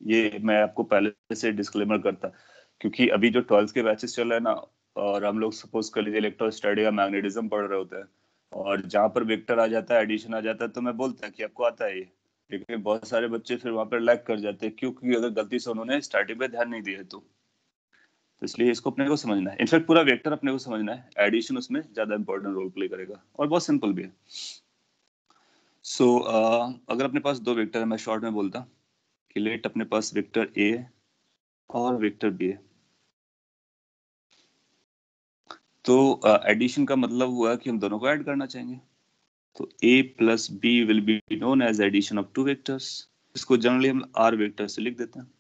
ये मैं आपको पहले से डिस्क्लेमर करता, क्योंकि अभी जो 12th के बैचेस चल रहे हैं ना, और हम लोग सपोज कर लीजिए इलेक्ट्रोस्टैटिक या मैग्नेटिज्म पढ़ रहे होते हैं, और जहां पर वेक्टर आ जाता है, एडिशन आ जाता है, तो मैं बोलता है कि आपको आता है ये, लेकिन बहुत सारे बच्चे फिर वहां पर लैग कर जाते हैं, क्योंकि अगर गलती से उन्होंने स्टार्टिंग पे ध्यान नहीं दिया है तो इसलिए इसको अपने को समझना है। इनफैक्ट पूरा वेक्टर अपने को समझना है, एडिशन उसमें ज्यादा इंपॉर्टेंट रोल प्ले करेगा, और बहुत सिंपल भी है। सो अगर अपने पास दो वेक्टर है, मैं शॉर्ट में बोलता कि लेट अपने पास वेक्टर ए और वेक्टर बी है। तो एडिशन का मतलब हुआ कि हम दोनों को ऐड करना चाहेंगे, तो a plus B will be known as addition of two vectors. इसको जनरली हम आर वेक्टर से लिख देते हैं।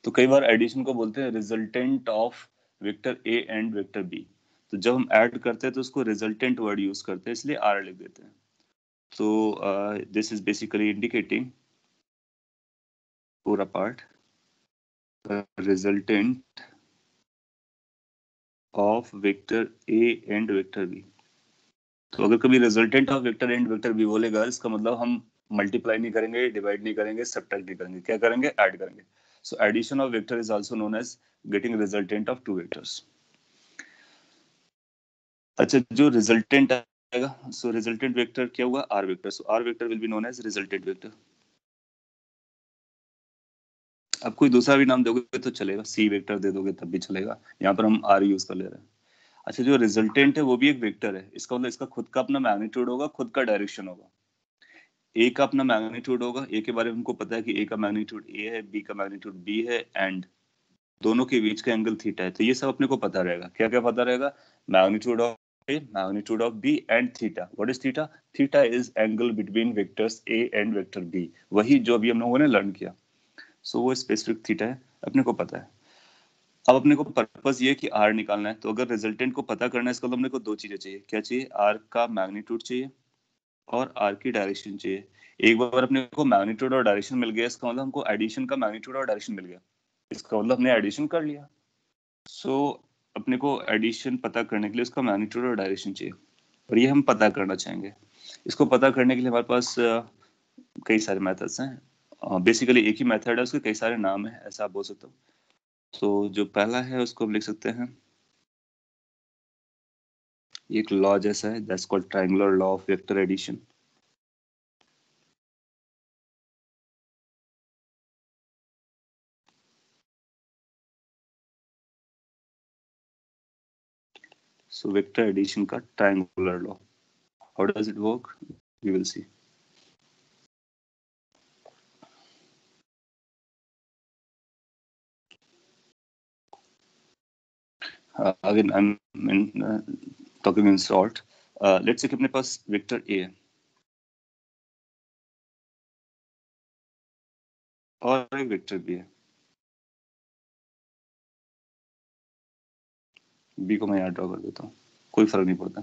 तो कई बार एडिशन को बोलते हैं resultant of vector A and vector B. तो जब हम ऐड करते हैं तो उसको रिजल्टेंट वर्ड यूज करते हैं, इसलिए आर लिख देते हैं। तो दिस इज बेसिकली इंडिकेटिंग पूरा part resultant of vector A and vector B. तो अगर कभी resultant of vector and vector B बोलेगा, इसका मतलब हम मल्टीप्लाई नहीं करेंगे, डिवाइड नहीं करेंगे, सब्ट्रैक्ट नहीं करेंगे, क्या करेंगे, ऐड करेंगे। So addition of vector is also known as getting resultant of two vectors. अच्छा, जो रिजल्टेंट आएगा, सो रिजल्टेंट वेक्टर क्या हुआ, R vector. So R vector will be known as resultant vector. अब कोई दूसरा भी नाम दोगे तो चलेगा, सी वेक्टर दे दोगे तब भी चलेगा, यहाँ पर हम आर यूज कर ले रहे हैं। अच्छा, जो रिजल्टेंट है वो भी एक वेक्टर है, इसका मतलब इसका खुद का अपना मैग्नीट्यूड होगा, खुद का डायरेक्शन होगा। ए का अपना मैग्नीट्यूड होगा, ए के बारे में हमको पता है कि ए का मैग्नीट्यूड ए है, बी का मैग्नीट्यूड बी है, एंड दोनों के बीच का एंगल थीटा है। तो ये सब अपने को पता रहेगा, क्या क्या पता रहेगा, magnitude of A, magnitude of B, and theta. What is theta? Theta is angle between vectors A and vector B, वही जो अभी हम लोगों ने लर्न किया। सो वो स्पेसिफिक थीटा है, अपने को पता है। अब अपने को पर्पस ये है कि आर निकालना है, तो अगर रिजल्टेंट को पता करना है, इसका मतलब अपने को दो चीजें चाहिए। क्या चाहिए? आर का मैग्नीट्यूड चाहिए और आर की डायरेक्शन चाहिए। एक बार अपने को मैग्नीट्यूड और डायरेक्शन मिल गया, इसका मतलब हमको एडिशन का मैग्नीट्यूड और डायरेक्शन मिल गया, इसका मतलब हमने एडिशन कर लिया। सो अपने को एडिशन पता करने के लिए उसका मैग्नीट्यूड और डायरेक्शन चाहिए, और ये हम पता करना चाहेंगे। इसको पता करने के लिए हमारे पास कई सारे मेथड्स हैं। बेसिकली एक ही मेथड है, उसके कई सारे नाम है, ऐसा आप बोल सकते हो। तो जो पहला है उसको हम लिख सकते हैं, एक लॉ जैसा है, that's called triangular law of vector addition. So vector addition का triangular law. How does it work? We will see. Again, I'm talking in short. Let's say कि अपने पास vector A है और एक vector B है। B को मैं यहाँ ड्रॉ कर देता हूँ, कोई फर्क नहीं पड़ता,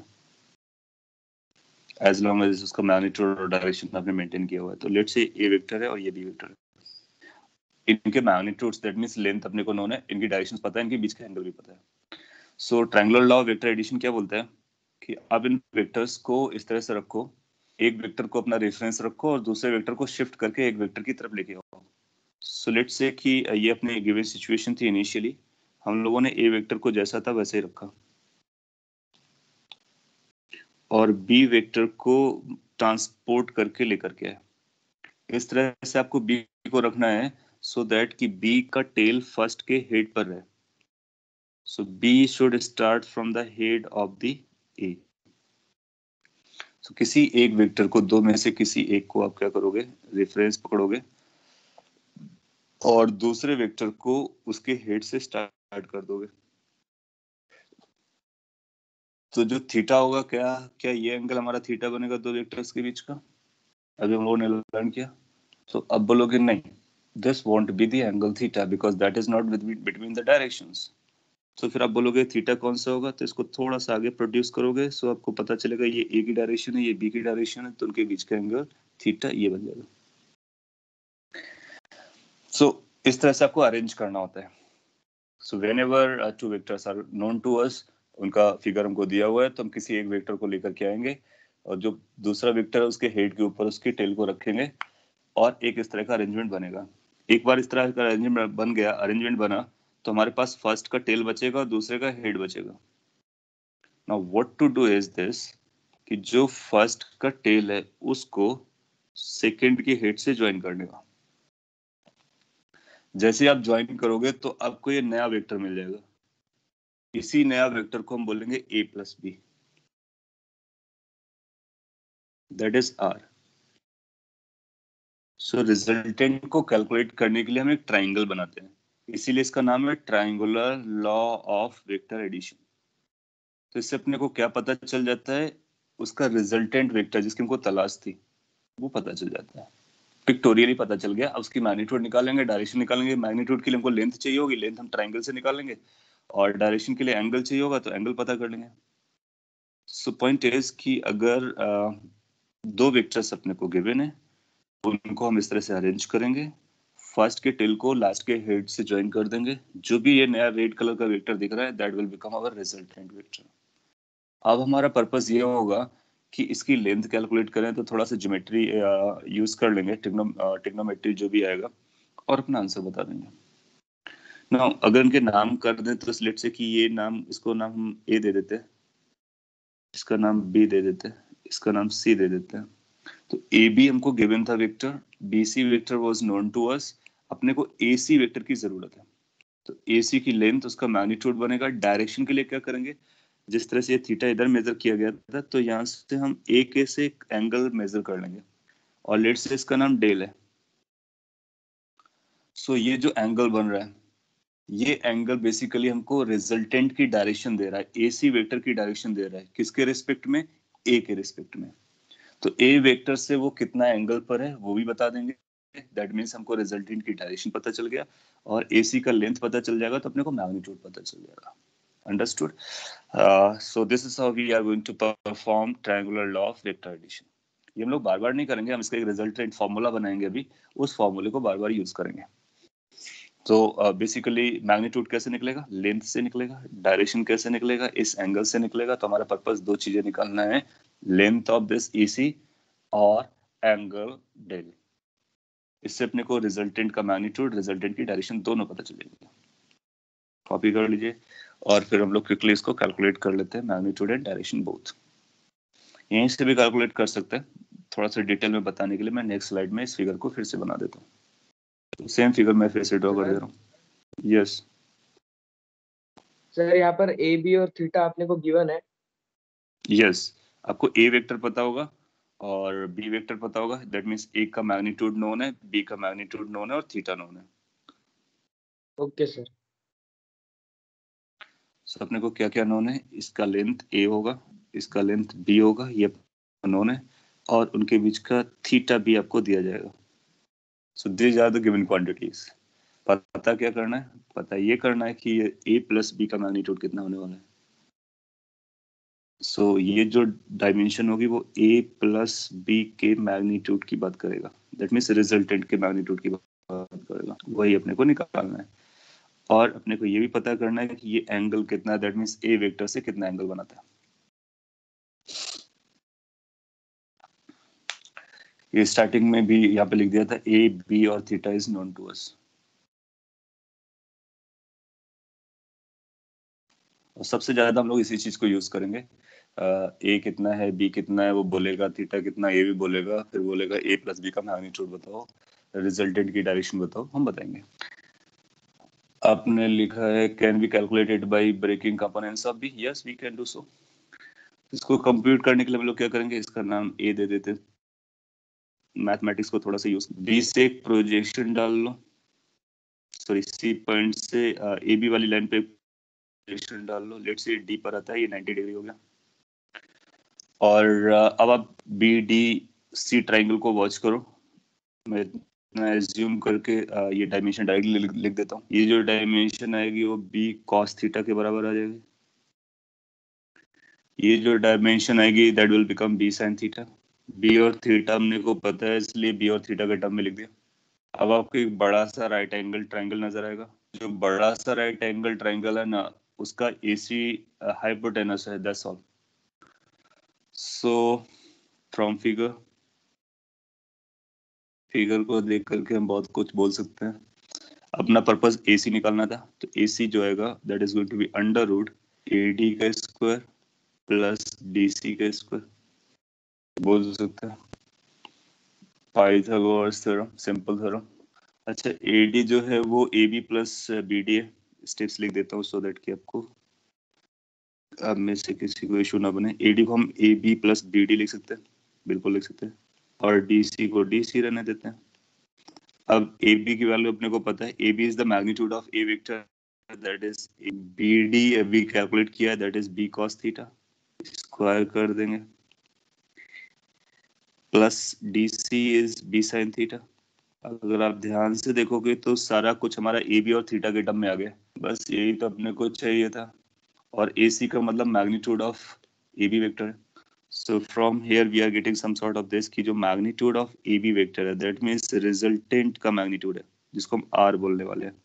एज लॉन्ग एज उसका मैग्नीट्यूड और डायरेक्शन आपने मेंटेन किया हुआ है। तो लेट्स से A वेक्टर है और ये B वेक्टर है। इनके मैग्नीट्यूड्स, दैट मींस लेंथ अपने को नोन है, इनकी डायरेक्शंस पता है, इनके बीच का एंगल भी पता है। So triangular law of vector addition क्या बोलता है कि अब इन वेक्टर्स को इस तरह से रखो, एक वेक्टर को अपना रेफरेंस रखो और दूसरे वेक्टर को शिफ्ट करके एक वेक्टर की तरफ लेके आओ। सो लेट्स से कि ये अपनी गिवन सिचुएशन थी, इनिशियली हम लोगों ने ए वेक्टर को जैसा था वैसे ही रखा, और बी वेक्टर को ट्रांसपोर्ट करके लेकर के आए। इस तरह से आपको बी को रखना है सो दैट कि बी का टेल फर्स्ट के हेड पर रहे। So B should start from the head of the A. तो किसी एक वेक्टर को, दो में से किसी एक को आप क्या करोगे, रेफरेंस पकड़ोगे और दूसरे वेक्टर को उसके हेड से स्टार्ट कर दोगे। तो जो थीटा होगा, क्या क्या ये एंगल हमारा थीटा बनेगा दो वेक्टर्स के बीच का? अभी हम लोगों ने लर्न किया। तो अब बोलोगे नहीं, this won't be the angle theta because that is not between the directions. तो फिर आप बोलोगे थीटा कौन सा होगा, तो इसको थोड़ा सा आगे प्रोड्यूस करोगे, सो आपको पता चलेगा ये ए की डायरेक्शन है, ये बी की डायरेक्शन है, तो उनके बीच का एंगल थीटा ये बन जाएगा. सो इस तरह से आपको अरेंज करना होता है. So whenever two vectors are known to us, उनका फिगर हमको दिया हुआ है, तो हम किसी एक वेक्टर को लेकर के आएंगे और जो दूसरा वेक्टर है उसके हेड के ऊपर उसके टेल को रखेंगे और एक इस तरह का अरेंजमेंट बनेगा. एक बार इस तरह का अरेंजमेंट बन गया, अरेंजमेंट बना, तो हमारे पास फर्स्ट का टेल बचेगा और दूसरे का हेड बचेगा. Now what to do is this कि जो फर्स्ट का टेल है उसको सेकंड के हेड से ज्वाइन करने का. जैसे आप ज्वाइन करोगे तो आपको ये नया वेक्टर मिल जाएगा. इसी नया वेक्टर को हम बोलेंगे a plus B, that is r. So resultant को कैलकुलेट करने के लिए हम एक ट्राइंगल बनाते हैं, इसीलिए इसका नाम है triangular law of vector addition. तो इससे अपने को क्या पता चल जाता है, उसका रिजल्टेंट वेक्टर जिसकी हमको तलाश थी वो पता चल जाता है. पिक्टोरियली पता चल गया. अब उसकी मैग्नीट्यूड निकालेंगे, डायरेक्शन निकालेंगे. मैग्नीट्यूड के लिए हमको लेंथ चाहिए होगी, लेंथ हम ट्राइंगल से निकालेंगे, और डायरेक्शन के लिए एंगल चाहिए होगा तो एंगल पता कर लेंगे. सो पॉइंट इज कि अगर दो वेक्टर्स अपने को गिवन है, उनको हम इस तरह से अरेंज करेंगे. फर्स्ट के टेल को लास्ट के हेड से ज्वाइन कर देंगे. जो भी ये नया रेड कलर का वेक्टर दिख रहा है that will become our resultant vector. अब हमारा पर्पस ये होगा कि इसकी लेंथ कैलकुलेट करें, तो थोड़ा सा ज्योमेट्री यूज कर लेंगे, टिग्नोमेट्री जो भी आएगा, और अपना आंसर बता देंगे. नाउ अगर इनके नाम कर दें तो लेट्स से कि ये नाम, इसको नाम हम ए दे देते हैं, इसका नाम बी दे देते हैं, इसका नाम सी दे देते हैं. तो ए बी हमको गिवन था vector, B C vector was known to us. अपने को ए सी वेक्टर की जरूरत है. तो ए सी की लेंथ, उसका मैग्नीट्यूड बनेगा. डायरेक्शन के लिए क्या करेंगे, जिस तरह से ये थीटा इधर मेजर किया गया था, तो यहाँ से हम ए के से एक एंगल मेजर कर लेंगे और लेट्स से इसका नाम डेल है. सो ये जो एंगल बन रहा है, ये एंगल बेसिकली हमको रिजल्टेंट की डायरेक्शन दे रहा है, एसी वेक्टर की डायरेक्शन दे रहा है. किसके रिस्पेक्ट में, ए के रिस्पेक्ट में. तो ए वेक्टर से वो कितना एंगल पर है वो भी बता देंगे. दैट मीन्स हमको रिजल्टेंट की डायरेक्शन पता चल गया और एसी का लेंथ पता चल जाएगा, तो अपने को मैग्नीट्यूड पता चल जाएगा. Understood? So this is how we are going to perform triangular law of vector addition. ये हम लोग बार बार नहीं करेंगे, हम इसका एक रिजल्टेंट फॉर्मूला बनाएंगे अभी, उस फॉर्मूले को बार बार यूज करेंगे. तो बेसिकली मैग्नीट्यूड कैसे निकलेगा, लेंथ से निकलेगा. डायरेक्शन कैसे निकलेगा, इस एंगल से निकलेगा. तो हमारा पर्पस दो चीजें निकालना है, लेंथ ऑफ दिस ईसी और एंगल डेल. इससे अपने को रिजल्टेंट का मैग्नीट्यूड, रिजल्टेंट की डायरेक्शन दोनों पता चलेगी. कॉपी कर लीजिए और फिर हम लोग क्विकली इसको कैलकुलेट कर लेते हैं, मैग्नीट्यूड एंड डायरेक्शन बोथ. यहीं से भी कैलकुलेट कर सकते हैं. थोड़ा सा डिटेल में बताने के लिए मैं नेक्स्ट स्लाइड में इस फिगर को फिर से बना देता हूँ. तो सेम फिगर मैं फिर से ड्रॉ कर दे रहा हूँ. यस सर, यहाँ पर ए बी और थीटा आपने को गिवन है. यस, आपको ए वेक्टर पता होगा और बी वेक्टर पता होगा. दैट मींस ए का मैग्नीट्यूड नोन है, बी का मैग्नीट्यूड नोन है और थीटा नोन है. Okay sir. सो अपने को क्या क्या नोन है, इसका लेंथ ए होगा, इसका लेंथ बी होगा, ये नोन है, और उनके बीच का थीटा भी आपको दिया जाएगा. So this are the given quantities. पता क्या करना है, पता ये करना है कि ये ए प्लस बी का मैग्नीट्यूड कितना होने वाला है. सो ये जो डायमेंशन होगी वो a प्लस बी के मैग्नीट्यूड की बात करेगा. दैट मीन्स रिजल्टेंट के मैग्नीट्यूड की बात करेगा. वही अपने को निकालना है. और अपने को ये भी पता करना है कि ये एंगल कितना है. दैट मीन्स a वेक्टर से कितना एंगल बनाता है. ये स्टार्टिंग में भी यहाँ पे लिख दिया था, a b और theta is known to us. और सबसे ज्यादा हम लोग इसी चीज को यूज करेंगे. ए कितना है, बी कितना है वो बोलेगा, थीटा कितना ए भी बोलेगा, फिर बोलेगा ए प्लस बी का मैग्नीट्यूड बताओ, रिजल्टेंट की डायरेक्शन बताओ, हम बताएंगे. आपने लिखा है can be calculated by breaking components of B. Yes we can do so. इसको कंप्यूट करने के लिए हम लोग क्या करेंगे, इसका नाम ए दे देते हैं. मैथमेटिक्स को थोड़ा सा यूज, बी से एक प्रोजेक्शन डाल लो, सॉरी सी पॉइंट से ए बी वाली लाइन पे प्रोजेक्शन डाल लो. लेट्स से डी पर आता है, ये 90 डिग्री हो गया. और अब आप बी डी सी ट्राइंगल को वॉच करो. मैं मैं एज्यूम करके ये डायमेंशन डायरेक्टली लिख देता हूँ। ये जो डायमेंशन आएगी वो बी कॉस थीटा के बराबर आ जाएगी। ये जो डायमेंशन आएगी that will become B sine theta. B और थीटा हमने को पता है, इसलिए बी और थीटा के टर्म में लिख दिया। अब आपको एक बड़ा सा राइट एंगल ट्राइंगल नजर आएगा। जो बड़ा सा राइट एंगल ट्राइंगल है ना, उसका एसी हाइपोटेनस है, that's all. So from figure को देख करके हम बहुत कुछ बोल सकते हैं। अपना पर्पस एसी निकालना था, तो एसी जो आएगा that is going to be under root AD का स्क्वायर प्लस डीसी का स्क्वायर बोल सकते हैं। Pythagoras theorem, simple theorem. अच्छा, एडी जो है वो A B plus B D है। स्टेप्स लिख देता हूँ सो दैट कि आपको अब में से किसी को इशू ना बने। एडी को हम A B plus B D लिख सकते हैं, बिल्कुल लिख सकते हैं, और डीसी को डीसी रहने देते हैं। अब ए बी की वैल्यू अपने को पता है, A B is the magnitude of a vector, that is B D अभी कैलकुलेट किया है, that is B cos theta, square कर देंगे, plus DC is B sine theta. अगर आप ध्यान से देखोगे तो सारा कुछ हमारा ए बी और थीटा के टर्म में आ गया। बस यही तो अपने को चाहिए था। और ए सी का मतलब magnitude of A B vector है। So from here we are getting some sort of this कि जो magnitude of A B vector है दैट मीन्स रिजल्टेंट का मैग्नीट्यूड है, जिसको हम आर बोलने वाले हैं।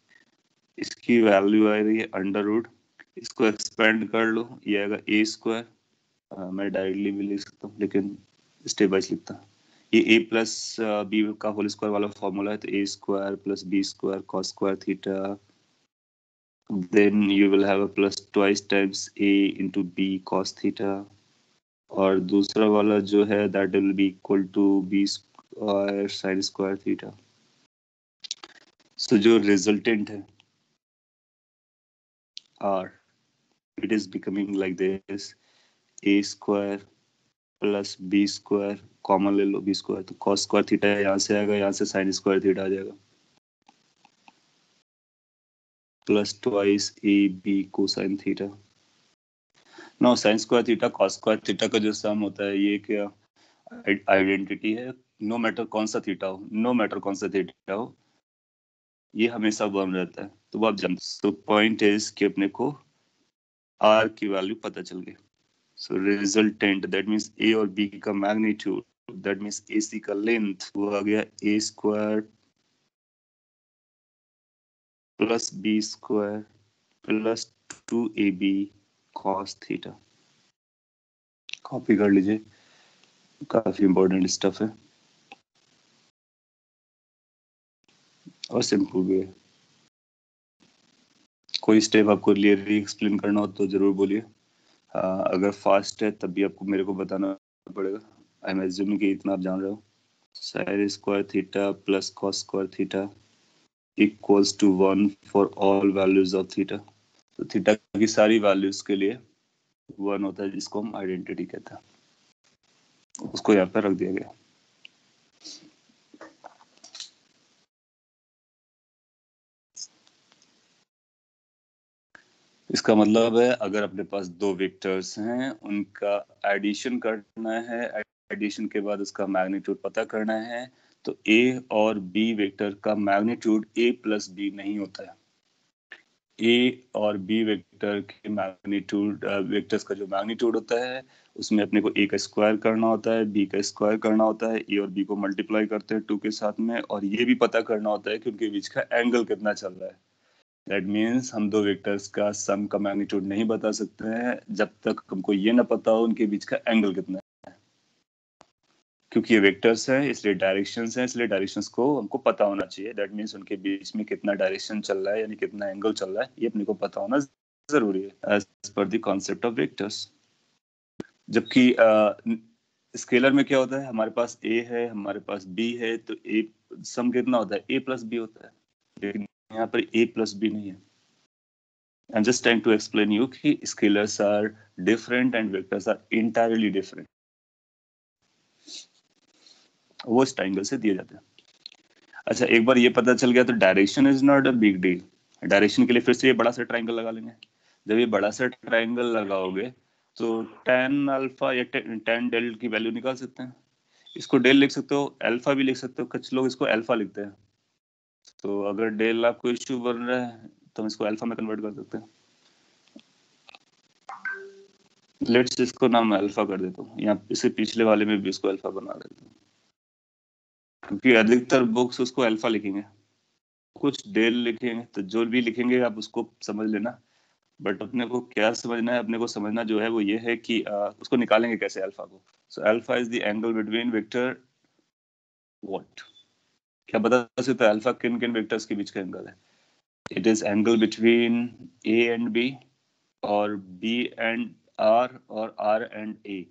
इसकी वैल्यू आ रही है अंडर रूट, इसको एक्सपेंड कर लो, ये आएगा ए स्क्वायर। मैं डायरेक्टली भी लिख सकता हूँ लेकिन स्टेप वाइज लिखता हूँ। ये a प्लस बी का होल स्क्वायर वाला फॉर्मूला है, तो a square plus B square cos square theta, then you will have a plus twice times a into B cos theta, और दूसरा वाला जो है that will be equal to B square sine square theta. So जो resultant है r, it is becoming like this, a square plus B square, common ले लो B square, तो कॉस स्क्वायर थीटा यहाँ से आएगा, यहाँ से साइन स्क्वायर थीटा आ जाएगा, plus twice A B cosine theta. Now sine square theta cos square theta का जो सम होता है, ये क्या आइडेंटिटी है। नो मैटर कौन सा थीटा हो, नो मैटर कौन सा थीटा हो, ये हमेशा वन रहता है। तो वो आप जानते, तो पॉइंट इज कि अपने को आर की वैल्यू पता चल गई। So resultant that means A और बी का magnitude, that means A C का लेंथ, वो आ गया A square plus B square plus 2ab cos theta. Copy कर लीजिए, काफी इंपॉर्टेंट स्टफ है और सिंपल भी है। कोई स्टेप आपको क्लियरली एक्सप्लेन करना हो तो जरूर बोलिए। अगर फास्ट है तब भी आपको मेरे को बताना पड़ेगा। आई एम एज्यूमिंग कि इतना आप जान रहे हो। Sine square theta plus cos square theta equals to 1 for all values of theta. तो थीटा की सारी वैल्यूज के लिए 1 होता है, जिसको हम आइडेंटिटी कहते हैं। उसको यहाँ पर रख दिया गया। इसका मतलब है अगर अपने पास दो वेक्टर्स हैं, उनका एडिशन करना है, एडिशन के बाद उसका मैग्नीट्यूड पता करना है, तो a और b वेक्टर का मैग्नीट्यूड a प्लस बी नहीं होता है। a और b वेक्टर के मैग्नीट्यूड, वेक्टर्स का जो मैग्नीट्यूड होता है उसमें अपने को a का स्क्वायर करना होता है, b का स्क्वायर करना होता है, a और b को मल्टीप्लाई करते हैं 2 के साथ में, और ये भी पता करना होता है कि उनके बीच का एंगल कितना चल रहा है। दैट मीन्स हम दो वेक्टर्स का सम का मैग्नीट्यूड नहीं बता सकते हैं जब तक हमको ये ना पता हो उनके बीच का एंगल कितना है। क्योंकि ये वेक्टर्स हैं इसलिए डायरेक्शंस हैं, इसलिए डायरेक्शंस को हमको पता होना चाहिए। दैट मीन्स उनके बीच में कितना डायरेक्शन चल रहा है, यानी कितना एंगल चल रहा है, ये अपने को पता होना जरूरी है एज पर द कॉन्सेप्ट ऑफ वेक्टर्स। जबकि स्केलर में क्या होता है, हमारे पास a है, हमारे पास b है, तो a सम कितना होता है, a प्लस बी होता है, लेकिन यहाँ पर a प्लस बी नहीं है। I'm just trying to explain you कि scalars are different and vectors are entirely different. वो इस ट्राइंगल से दिए जाते हैं। अच्छा, एक बार ये पता चल गया तो direction is not a big deal. Direction के लिए फिर से ये बड़ा सा ट्राइंगल लगा लेंगे। जब ये बड़ा सा ट्राइंगल लगाओगे तो tan अल्फा या tan डेल्ट की वैल्यू निकाल सकते हैं। इसको डेल लिख सकते हो, अल्फा भी लिख सकते हो, कुछ लोग इसको अल्फा लिखते हैं। तो अगर डेल आपको इश्यू बन रहा है तो हम इसको अल्फा में कन्वर्ट कर सकते हैं। लेट्स इसको नाम अल्फा कर देता हूँ, यहाँ इससे पिछले वाले में भी इसको अल्फा बना देता हूँ, क्योंकि अधिकतर बुक्स उसको अल्फा लिखेंगे, कुछ डेल लिखेंगे, तो जो भी लिखेंगे आप उसको समझ लेना। बट अपने को क्या समझना है, अपने को समझना जो है वो ये है कि उसको निकालेंगे कैसे अल्फा को। So alpha is the angle between vector what, क्या बता सकते हैं अल्फा किन किन वेक्टर्स के बीच का एंगल है? It is angle between A and B, और बी एंड आर, और आर एंड ए।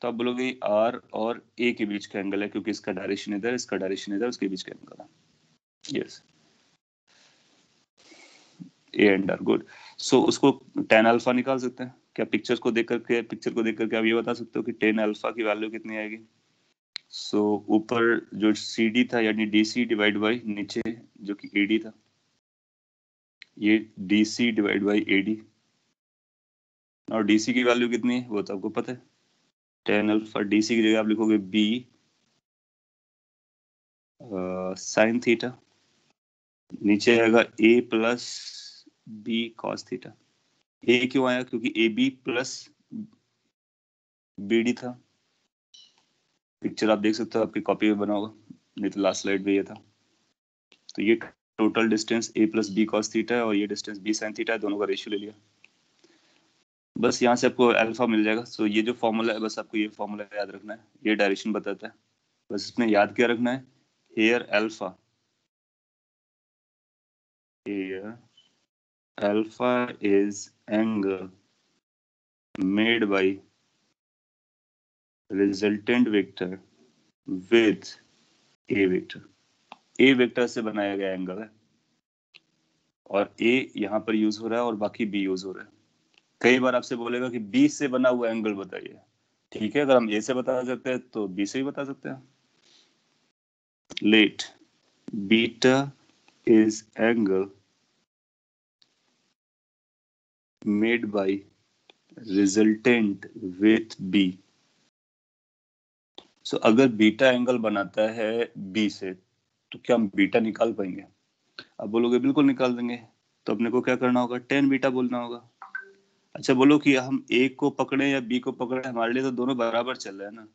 तो आप बोलोगे आर और ए के बीच का एंगल है, क्योंकि इसका डायरेक्शन इधर, इसका डायरेक्शन इधर, उसके बीच का एंगल है। Yes, A and R, good. So उसको टेन अल्फा निकाल सकते हैं क्या? पिक्चर को देख करके आप ये बता सकते हो कि टेन अल्फा की वैल्यू कितनी आएगी? सो ऊपर जो सी डी था, यानी डी सी डिवाइड बाई नीचे जो कि ए डी था, ये D C divide by A D. और डी सी की वैल्यू कितनी है वो तो आपको पता है, टेन अल्फा। डी सी की जगह आप लिखोगे बी साइन थीटा, नीचे आएगा A plus B cos theta. A क्यों आया? क्योंकि A B plus B D था। पिक्चर आप देख सकते हो, आपकी कॉपी में बना होगा, नहीं तो लास्ट स्लाइड में ये था। तो ये total distance a plus B cos theta है, और ये डिस्टेंस b साइन थीटा है, दोनों का रेशियो ले लिया। बस यहाँ से आपको अल्फा मिल जाएगा। सो ये जो फॉर्मूला है, बस आपको ये फॉर्मूला याद रखना है, ये डायरेक्शन बताता है, बस इसमें याद क्या रखना है, here alpha, here alpha is angle made by resultant vector with A vector. A vector से बनाया गया एंगल है, और ए यहाँ पर यूज हो रहा है और बाकी बी यूज हो रहा है। कई बार आपसे बोलेगा कि बी से बना हुआ एंगल बताइए, ठीक है, अगर हम ए से बता सकते हैं तो बी से भी बता सकते हैं। Let beta is angle made by resultant with B. So अगर बीटा एंगल बनाता है बी से, तो क्या हम बीटा निकाल पाएंगे? आप बोलोगे बिल्कुल निकाल देंगे। तो अपने को क्या करना होगा, टेन बीटा बोलना होगा। अच्छा बोलो कि हम ए को पकड़े या बी को पकड़े, हमारे लिए तो दोनों बराबर चल रहे हैं ना।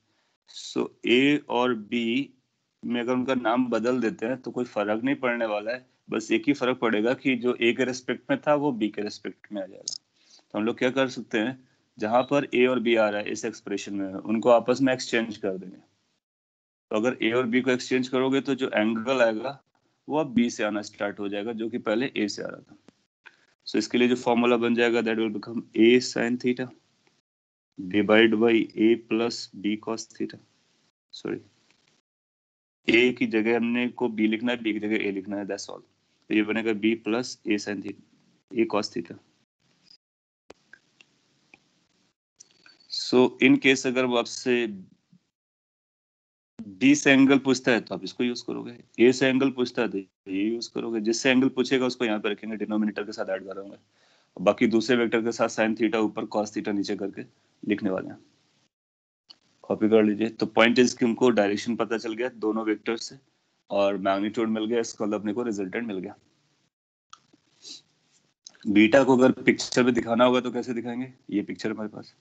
सो ए और बी में अगर उनका नाम बदल देते हैं तो कोई फर्क नहीं पड़ने वाला है, बस एक ही फर्क पड़ेगा कि जो ए के रेस्पेक्ट में था वो बी के रेस्पेक्ट में आ जाएगा। तो हम लोग क्या कर सकते हैं, जहां पर ए और बी आ रहा है इस एक्सप्रेशन में, उनको आपस में एक्सचेंज कर देंगे। तो अगर ए और बी को एक्सचेंज करोगे तो जो एंगल आएगा वो अब बी से आना स्टार्ट हो जाएगा, जो कि पहले ए से आ रहा था। सो इसके लिए जो फॉर्मूला बन जाएगा, that will become A sine theta divide by A plus B cos theta. Sorry, A की जगह हमने को बी लिखना है, बी की जगह ए लिखना है, दैट्स ऑल। तो ये बनेगा B plus A sine theta, A cos theta. So in case अगर वो आपसे बी से एंगल पूछता है तो आप इसको यूज करोगे, ए से एंगल पूछता है तो ये यूज करोगे, जिससे एंगल पूछेगा उसको यहाँ पे रखेंगे, डिनोमिनेटर के साथ ऐड करेंगे, बाकी दूसरे वेक्टर के साथ साइन थीटा ऊपर कॉस थीटा नीचे करके लिखने वाले हैं। कॉपी कर लीजिए। तो पॉइंट इज कि हमको डायरेक्शन पता चल गया दोनों वेक्टर से, और मैग्नीट्यूड मिल गया, इसका मतलब अपने को रिजल्टेंट मिल गया। बीटा को अगर पिक्चर में दिखाना होगा तो कैसे दिखाएंगे, ये पिक्चर हमारे पास।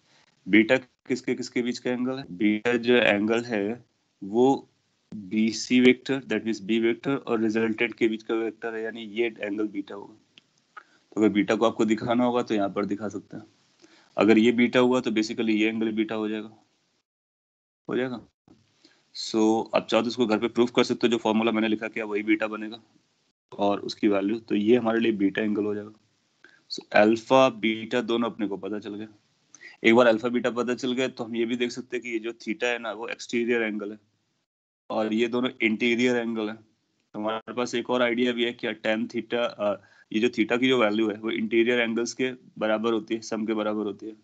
बीटा किसके किसके बीच का एंगल है? बीटा जो एंगल है वो B C vector, that means B vector और रिजल्टेंट के बीच का वेक्टर है, यानी ये एंगल बीटा होगा। तो अगर बीटा को आपको दिखाना होगा तो यहाँ पर दिखा सकते हैं। अगर ये बीटा हुआ तो बेसिकली ये एंगल बीटा हो जाएगा, हो जाएगा। सो आप चाहो तो इसको घर पे प्रूफ कर सकते हो, जो फॉर्मूला मैंने लिखा किया वही बीटा बनेगा, और उसकी वैल्यू, तो ये हमारे लिए बीटा एंगल हो जाएगा। सो अल्फा बीटा दोनों अपने को पता चल गया। एक बार अल्फा बीटा पता चल गया तो हम ये भी देख सकते हैं कि ये जो थीटा है ना वो एक्सटीरियर एंगल है, और ये दोनों इंटीरियर एंगल है। तो हमारे पास एक और आइडिया भी है कि टेन थीटा, ये जो थीटा की जो वैल्यू है वो इंटीरियर एंगल्स के बराबर होती है, सम के बराबर होती है।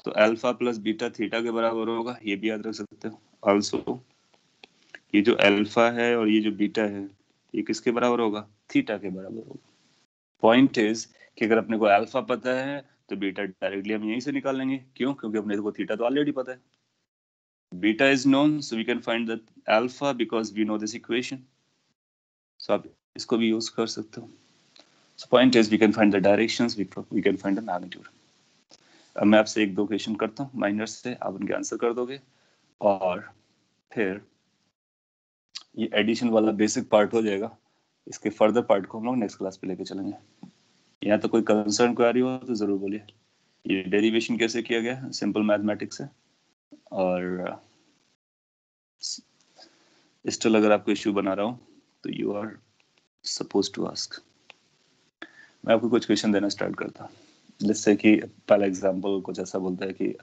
तो अल्फा प्लस बीटा थीटा के बराबर होगा, ये भी याद रख सकते हो। ऑल्सो ये जो अल्फा है और ये जो बीटा है, ये किसके बराबर होगा? थीटा के बराबर होगा। पॉइंट इज कि अगर अपने को अल्फा पता है तो बीटा डायरेक्टली हम यहीं से निकाल लेंगे। क्यों? क्योंकि अपने को थीटा तो ऑलरेडी पता है। Beta is known, so we can find the alpha because we know this equation. So आप इसको भी use कर सकते हो. So point is we can find the directions, we can find the magnitude. अब मैं आपसे एक दो क्वेश्चन करता हूँ माइनर से, आप उनके आंसर कर दोगे और फिर ये एडिशन वाला बेसिक पार्ट हो जाएगा. इसके फर्दर पार्ट को हम लोग नेक्स्ट क्लास पे लेके चलेंगे. यहाँ तो कोई कंसर्न क्वेरी हो तो जरूर बोलिए. ये डेरिवेशन कैसे किया गया, सिंपल मैथमेटिक्स है. और स्टिल अगर आपको इश्यू बना रहा हूँ तो you are suppose to ask. मैं आपको कुछ क्वेश्चन देना स्टार्ट करता हूँ. जिससे कि पहला एग्जांपल कुछ ऐसा बोलता है कि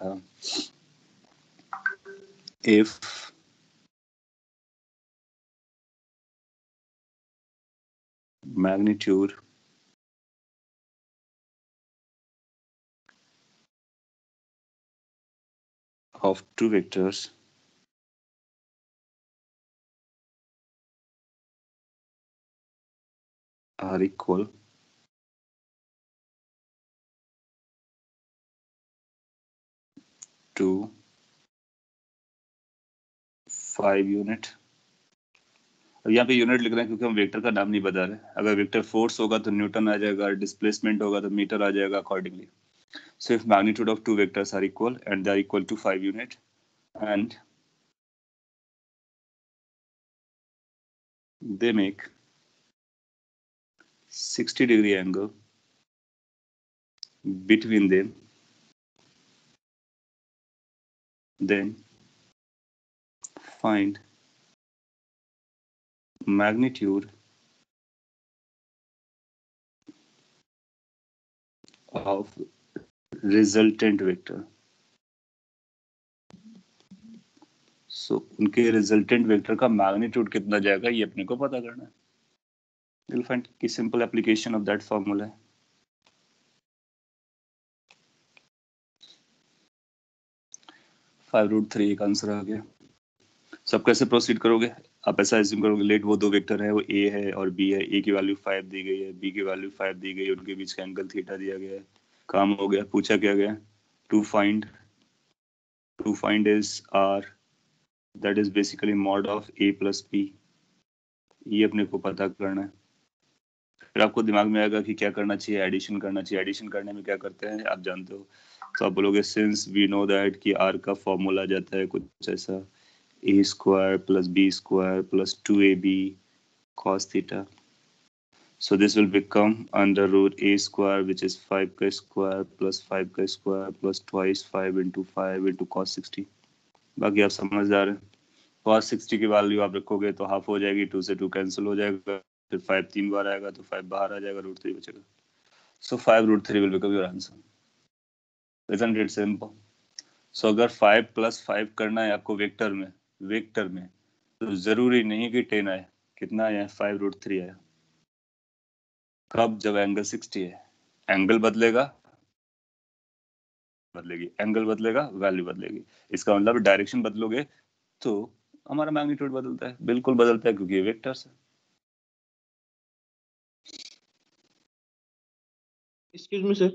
if magnitude of two vectors are equal to 5 unit. अब यहाँ पे यूनिट लिख रहे हैं क्योंकि हम वेक्टर का नाम नहीं बता रहे. अगर वेक्टर फोर्स होगा तो न्यूटन आ जाएगा, डिस्प्लेसमेंट होगा तो मीटर आ जाएगा accordingly. So if magnitude of two vectors are equal and they are equal to 5 unit and they make 60-degree angle between them, then find magnitude of resultant vector. So उनके resultant vector का magnitude कितना जाएगा ये अपने को पता करना है. You'll find कि simple application of that formula है. 5√3 एक आंसर आ गया. सब कैसे प्रोसीड करोगे, आप ऐसा एज्यूम करोगे लेट वो दो वेक्टर है, वो ए है और बी है. ए की वैल्यू 5 दी गई है, बी की वैल्यू 5 दी गई है, उनके बीच का एंगल थीटा दिया गया है. काम हो गया. पूछा क्या गया, to find is R, that is basically mod of A plus B. ये अपने को पता करना है. फिर आपको दिमाग में आएगा कि क्या करना चाहिए, एडिशन करना चाहिए. एडिशन करने में क्या करते हैं आप जानते हो. तो आप बोलोगे सिंस वी नो दैट कि आर का फॉर्मूला जाता है कुछ ऐसा, A square plus B square plus 2ab cos theta. So this will become under root a square, which is 5 ka square plus 5 ka square plus twice 5 into cos 60. बाकी आप समझदार हैं. cos 60 की वैल्यू आप रखोगे तो हाफ हो जाएगी, 2 से 2 कैंसिल हो जाएगा, फिर 5 3 बार आएगा तो 5 बाहर आ जाएगा, √3 बचेगा. So 5√3 will become your answer. Isn't it simple? So अगर 5 + 5 करना है आपको वेक्टर में तो जरूरी नहीं कि 10 आए. कितना आया, 5√3 आया. कब, जब एंगल 60 है. एंगल बदलेगी, एंगल बदलेगा, वैल्यू बदलेगी. इसका मतलब डायरेक्शन बदलोगे तो हमारा मैग्नीट्यूड बदलता है. बिल्कुल बदलता है क्योंकि ये वेक्टर्स है. Excuse me sir.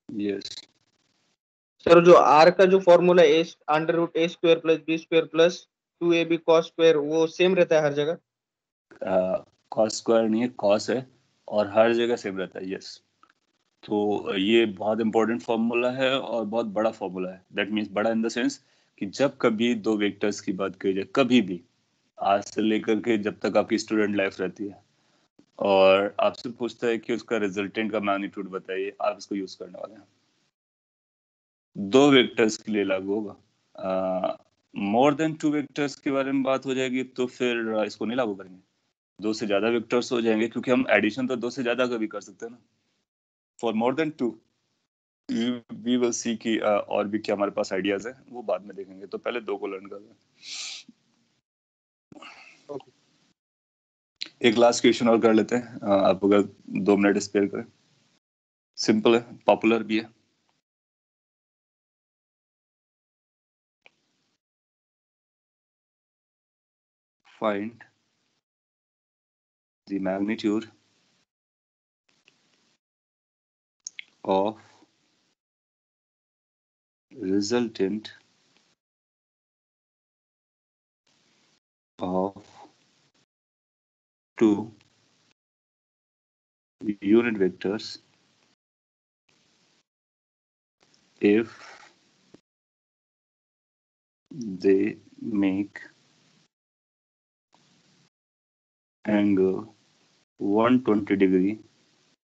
Yes sir जो आर का जो फॉर्मूला ए √a² + b² + 2ab cos², वो सेम रहता है हर जगह? cos स्क्वायर नहीं है, cos है और हर जगह सेम रहता है. यस. तो ये बहुत इंपॉर्टेंट फॉर्मूला है और बहुत बड़ा फॉर्मूला है. दैट मीन्स बड़ा इन द सेंस कि जब कभी दो वेक्टर्स की बात करी जाए, कभी भी, आज से लेकर के जब तक आपकी स्टूडेंट लाइफ रहती है और आपसे पूछता है कि उसका रिजल्टेंट का मैग्नीट्यूड बताइए, आप इसको यूज करने वाले हैं. दो वेक्टर्स के लिए लागू होगा. मोर देन टू वेक्टर्स के बारे में बात हो जाएगी तो फिर इसको नहीं लागू करेंगे. दो से ज्यादा वेक्टर्स हो जाएंगे क्योंकि हम एडिशन तो दो से ज्यादा का भी कर सकते हैं ना. For more than two we will see कि और भी क्या हमारे पास आइडियाज है, वो बाद में देखेंगे. तो पहले दो को लर्न कर लें. एक लास्ट क्वेश्चन और कर लेते हैं. आप अगर 2 मिनट स्पेयर करें. सिंपल है, पॉपुलर भी है. Find the magnitude of resultant of two unit vectors if they make angle 120 degree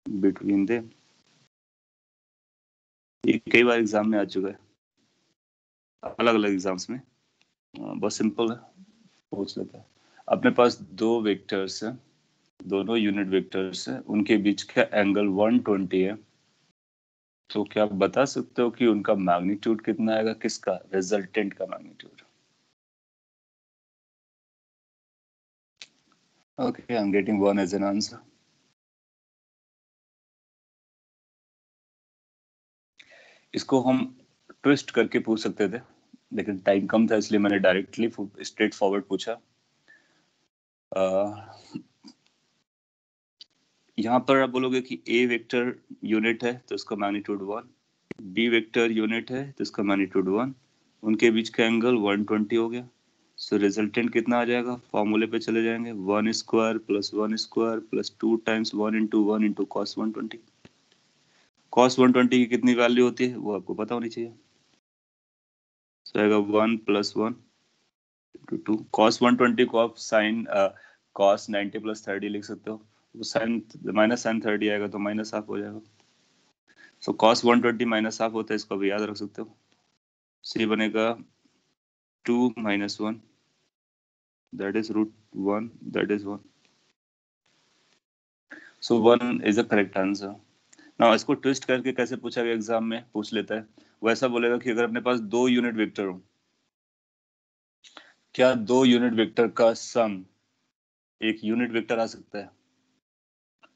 between them। ये कई बार एग्जाम में आ चुका है, अलग अलग एग्जाम्स में। बहुत सिंपल है, पूछ लेता है। अपने पास दो वेक्टर्स हैं, दोनों यूनिट वेक्टर्स हैं, उनके बीच का एंगल 120 है, तो क्या आप बता सकते हो कि उनका मैग्नीट्यूड कितना आएगा? किसका? रिजल्टेंट का magnitude. Okay, I am getting 1 as an answer. इसको हम ट्विस्ट करके पूछ सकते थे, लेकिन टाइम कम था इसलिए मैंने डायरेक्टली स्ट्रेट फॉरवर्ड पूछा। यहाँ पर आप बोलोगे कि ए वेक्टर यूनिट है तो इसका मैग्नीट्यूड 1, बी वेक्टर यूनिट है तो इसका मैग्नीट्यूड 1, उनके बीच का एंगल 120 हो गया। सो रिजल्टेंट कितना आ जाएगा? फॉर्मूले पे चले जाएंगे, 1 square plus 1 square plus 2 times 1 into cos 120। Cos 120 की कितनी वैल्यू होती है वो आपको पता होनी चाहिए। सो आएगा 1 प्लस 1 इंटू 2। कॉस 120 को आप साइन कॉस 90 प्लस 30 लिख सकते हो, वो साइन माइनस साइन 30 आएगा तो माइनस हाफ हो जाएगा। सो कॉस 120 माइनस हाफ होता है, इसको भी याद रख सकते हो। सी बनेगा 2 minus 1, that is root 1, that is 1. So 1 is the correct answer. Now इसको ट्विस्ट करके कैसे पूछा गया एग्जाम में, पूछ लेता है। वो ऐसा बोलेगा कि अगर अपने पास दो यूनिट वेक्टर हो, क्या दो यूनिट वेक्टर का सम एक यूनिट वेक्टर आ सकता है?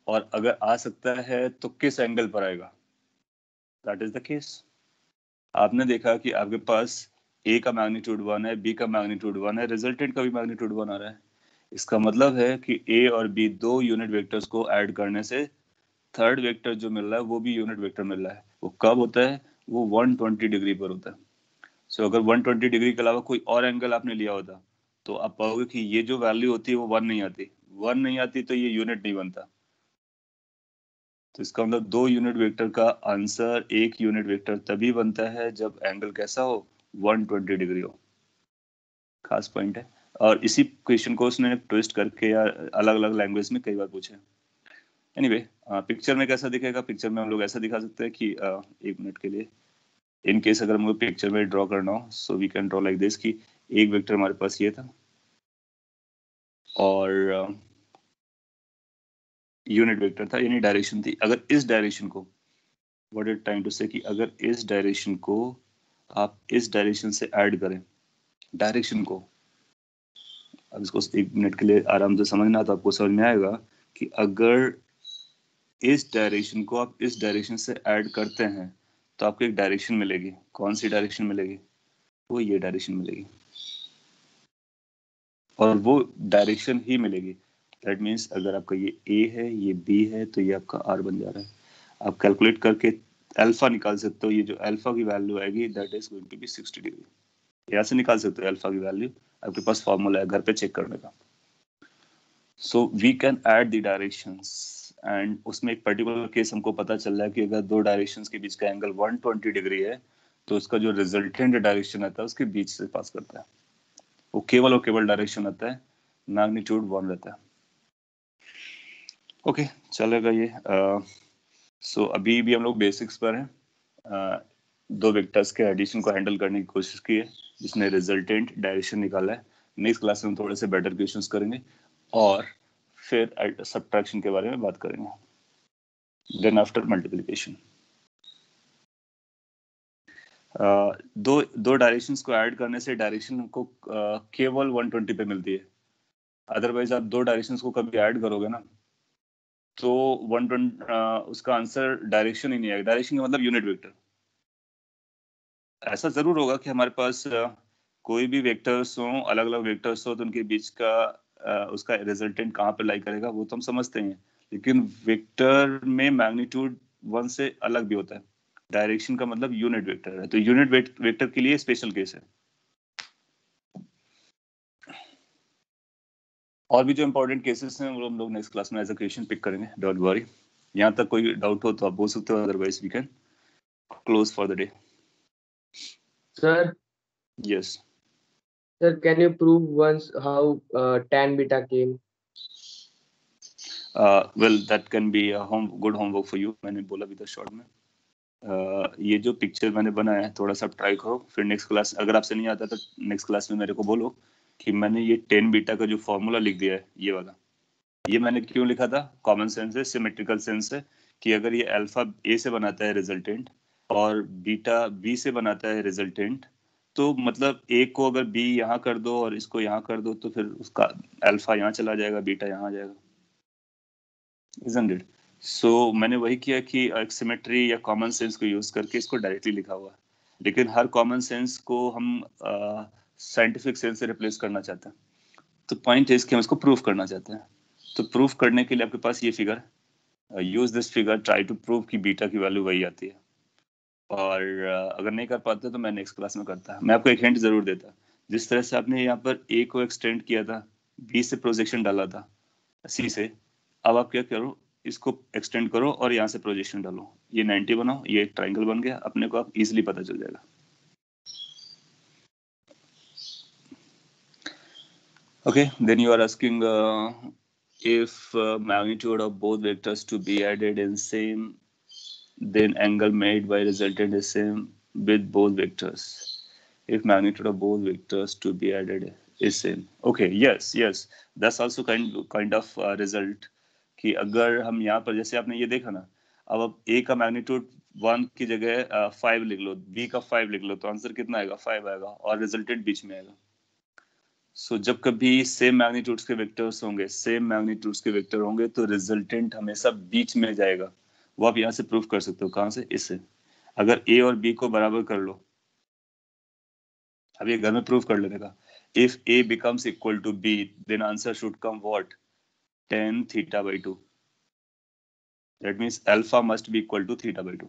और अगर आ सकता है तो किस एंगल पर आएगा? That is the case. आपने देखा कि आपके पास ए का मैग्नीट्यूड 1 है, बी का मैग्नीट्यूड 1 है, रिजल्टेंट का भी मैग्नीट्यूड 1 आ रहा है। इसका मतलब है कि ए और बी दो यूनिट वेक्टर्स को ऐड करने से थर्ड वेक्टर जो मिल रहा है वो भी यूनिट वेक्टर मिल रहा है। वो कब होता है? वो 120 डिग्री पर होता है। सो अगर 120 डिग्री के अलावा कोई और एंगल आपने लिया होता तो आप पाओगे कि ये जो वैल्यू होती है वो 1 नहीं आती। 1 नहीं आती तो ये यूनिट नहीं बनता। तो इसका मतलब दो यूनिट वेक्टर का आंसर एक यूनिट वेक्टर तभी बनता है जब एंगल कैसा हो? 120 डिग्री हो। खास पॉइंट है। और इसी क्वेश्चन को उसने ट्विस्ट करके या अलग अलग लैंग्वेज में कई बार पूछे। एनीवे, पिक्चर में कैसा दिखेगा? पिक्चर में हम लोग ऐसा दिखा सकते हैं कि एक मिनट के लिए, इन केस अगर मुझे पिक्चर में ड्रॉ करना हो, so we can draw like this कि एक वेक्टर हमारे पास ये था और यूनिट वेक्टर था, यानी डायरेक्शन थी। अगर इस डायरेक्शन को, व्हाट इट ट्राइंग टू से, कि अगर इस डायरेक्शन को आप इस डायरेक्शन से ऐड करें, डायरेक्शन को, अब इसको एक मिनट के लिए आराम से समझना तो आपको समझ में आएगा कि अगर इस डायरेक्शन को आप इस डायरेक्शन से ऐड करते हैं तो आपको एक डायरेक्शन मिलेगी। कौन सी डायरेक्शन मिलेगी? वो ये डायरेक्शन मिलेगी, और वो डायरेक्शन ही मिलेगी। दैट मीन्स अगर आपका ये ए है, ये बी है, तो ये आपका आर बन जा रहा है। आप कैलकुलेट करके अल्फा निकाल सकते हो। ये जो अल्फा की वैल्यू आएगी that is going to be 60 degree. यहाँ से निकाल सकते हो अल्फा की वैल्यू, आपके पास फॉर्मूला है घर पे चेक करने का। So we can add the directions, and उसमें एक पर्टिकुलर केस हमको पता चल रहा है कि अगर दो डायरेक्शंस के बीच का एंगल 120 डिग्री है तो उसका जो रिजल्टेंट डायरेक्शन आता है उसके बीच से पास करता है। वो केवल और केवल डायरेक्शन आता है, मैग्नीट्यूड 1 रहता है। ओके, चलेगा ये। सो अभी भी हम लोग बेसिक्स पर हैं। दो वेक्टर्स के एडिशन को हैंडल करने की कोशिश की है जिसने रिजल्टेंट डायरेक्शन निकाला है। नेक्स्ट क्लास में हम थोड़े से बेटर क्वेश्चंस करेंगे और फिर सब्ट्रैक्शन के बारे में बात करेंगे, देन आफ्टर मल्टीप्लिकेशन। दो डायरेक्शंस को ऐड करने से डायरेक्शन हमको केवल 120 पे मिलती है। अदरवाइज आप दो डायरेक्शंस को कभी ऐड करोगे ना तो 120 उसका आंसर डायरेक्शन ही नहीं आएगा। डायरेक्शन का मतलब यूनिट वेक्टर। ऐसा जरूर होगा कि हमारे पास कोई भी वेक्टर्स हो, अलग अलग वेक्टर्स हो, तो उनके बीच का उसका रिजल्टेंट कहाँ पे लाई करेगा वो तो हम समझते हैं, लेकिन वेक्टर में मैग्नीट्यूड 1 से अलग भी होता है। डायरेक्शन का मतलब यूनिट वेक्टर है, तो यूनिट वेक्टर के लिए स्पेशल केस है। और भी जो इंपॉर्टेंट केसेस हैं वो हम लोग नेक्स्ट क्लास में एज अ क्वेश्चन पिक करेंगे, डोंट वरी। यहाँ तक कोई डाउट हो तो आप बोल सकते हो, otherwise we can close for the day. Sir, यस। sir, can you prove once how tan beta came? Well that can be good homework for you. मैंने बोला भी था शॉर्ट में। ये जो पिक्चर मैंने बनाया है थोड़ा सा ट्राई करो, फिर नेक्स्ट क्लास अगर आपसे नहीं आता तो नेक्स्ट क्लास में मेरे को बोलो कि मैंने ये 10 बीटा का जो फॉर्मूला लिख दिया है ये वाला, ये मैंने क्यों लिखा था? कॉमन सेंस है, सिमेट्रिकल सेंस है कि अगर ये अल्फा ए से बनाता है रिजल्टेंट और बीटा बी से बनाता है रिजल्टेंट, तो मतलब ए को अगर बी यहाँ कर दो और इसको यहाँ कर दो तो फिर उसका अल्फा यहाँ चला जाएगा, बीटा यहाँ आ जाएगा, इजंट इट? सो मैंने वही किया कि एक सिमेट्री या कॉमन सेंस को यूज करके इसको डायरेक्टली लिखा हुआ है, लेकिन हर कॉमन सेंस को हम साइंटिफिक सेंस से रिप्लेस करना चाहते हैं। तो पॉइंट है कि हम इसको प्रूफ करना चाहते हैं। तो प्रूफ करने के लिए आपके पास ये figure, use this figure, try to prove कि बीटा की वैल्यू वही आती है। और अगर नहीं कर पाते तो मैं नेक्स्ट क्लास में करता। मैं आपको एक हिंट जरूर देता, जिस तरह से आपने यहाँ पर ए को एक्सटेंड किया था, बी से प्रोजेक्शन डाला था सी से, अब आप क्या करो, इसको एक्सटेंड करो और यहाँ से प्रोजेक्शन डालो, ये 90 बनाओ, ये एक ट्राइंगल बन गया, अपने को आप इजिली पता चल जाएगा। Okay, then you are asking if magnitude of both vectors to be added in same, then angle made by resultant is same with both vectors. If magnitude of both vectors to be added is same. Okay, yes, that's also kind of result कि अगर हम यहाँ पर जैसे आपने ये देखा ना, अब आप a का मैग्नीट्यूड 1 की जगह 5 लिख लो, b का 5 लिख लो, तो आंसर कितना आएगा? 5 आएगा और रिजल्टेंट बीच में आएगा। सो जब कभी सेम मैग्नीट्यूड्स के वेक्टर्स होंगे, सेम मैग्नीट्यूड्स के वेक्टर होंगे, तो रिजल्टेंट हमेशा बीच में जाएगा। वो आप यहाँ से प्रूफ कर सकते हो। कहाँ से? इससे। अगर ए और बी को बराबर कर लो, अब ये घर में प्रूफ कर लेने का। If A becomes equal to B, then answer should come what? tan theta by 2। That means alpha must be equal to theta by 2।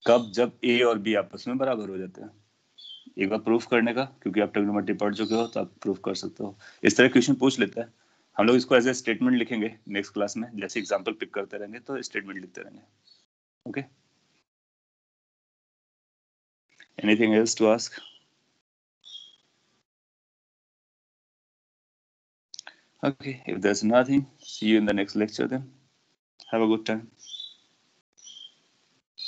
कब? जब ए और बी आपस में बराबर हो जाते हैं। एक बार प्रूफ करने का, क्योंकि आप ट्रिग्नोमेट्री पढ़ चुके हो तो आप प्रूफ कर सकते हो। इस तरह क्वेश्चन पूछ लेता है। हम लोग इसको एज ए स्टेटमेंट लिखेंगे नेक्स्ट क्लास में, जैसे एग्जांपल पिक करते रहेंगे तो स्टेटमेंट लिखते रहेंगे। Okay, anything else to ask? Okay, if there's nothing, see you in the next lecture then. Have a good time.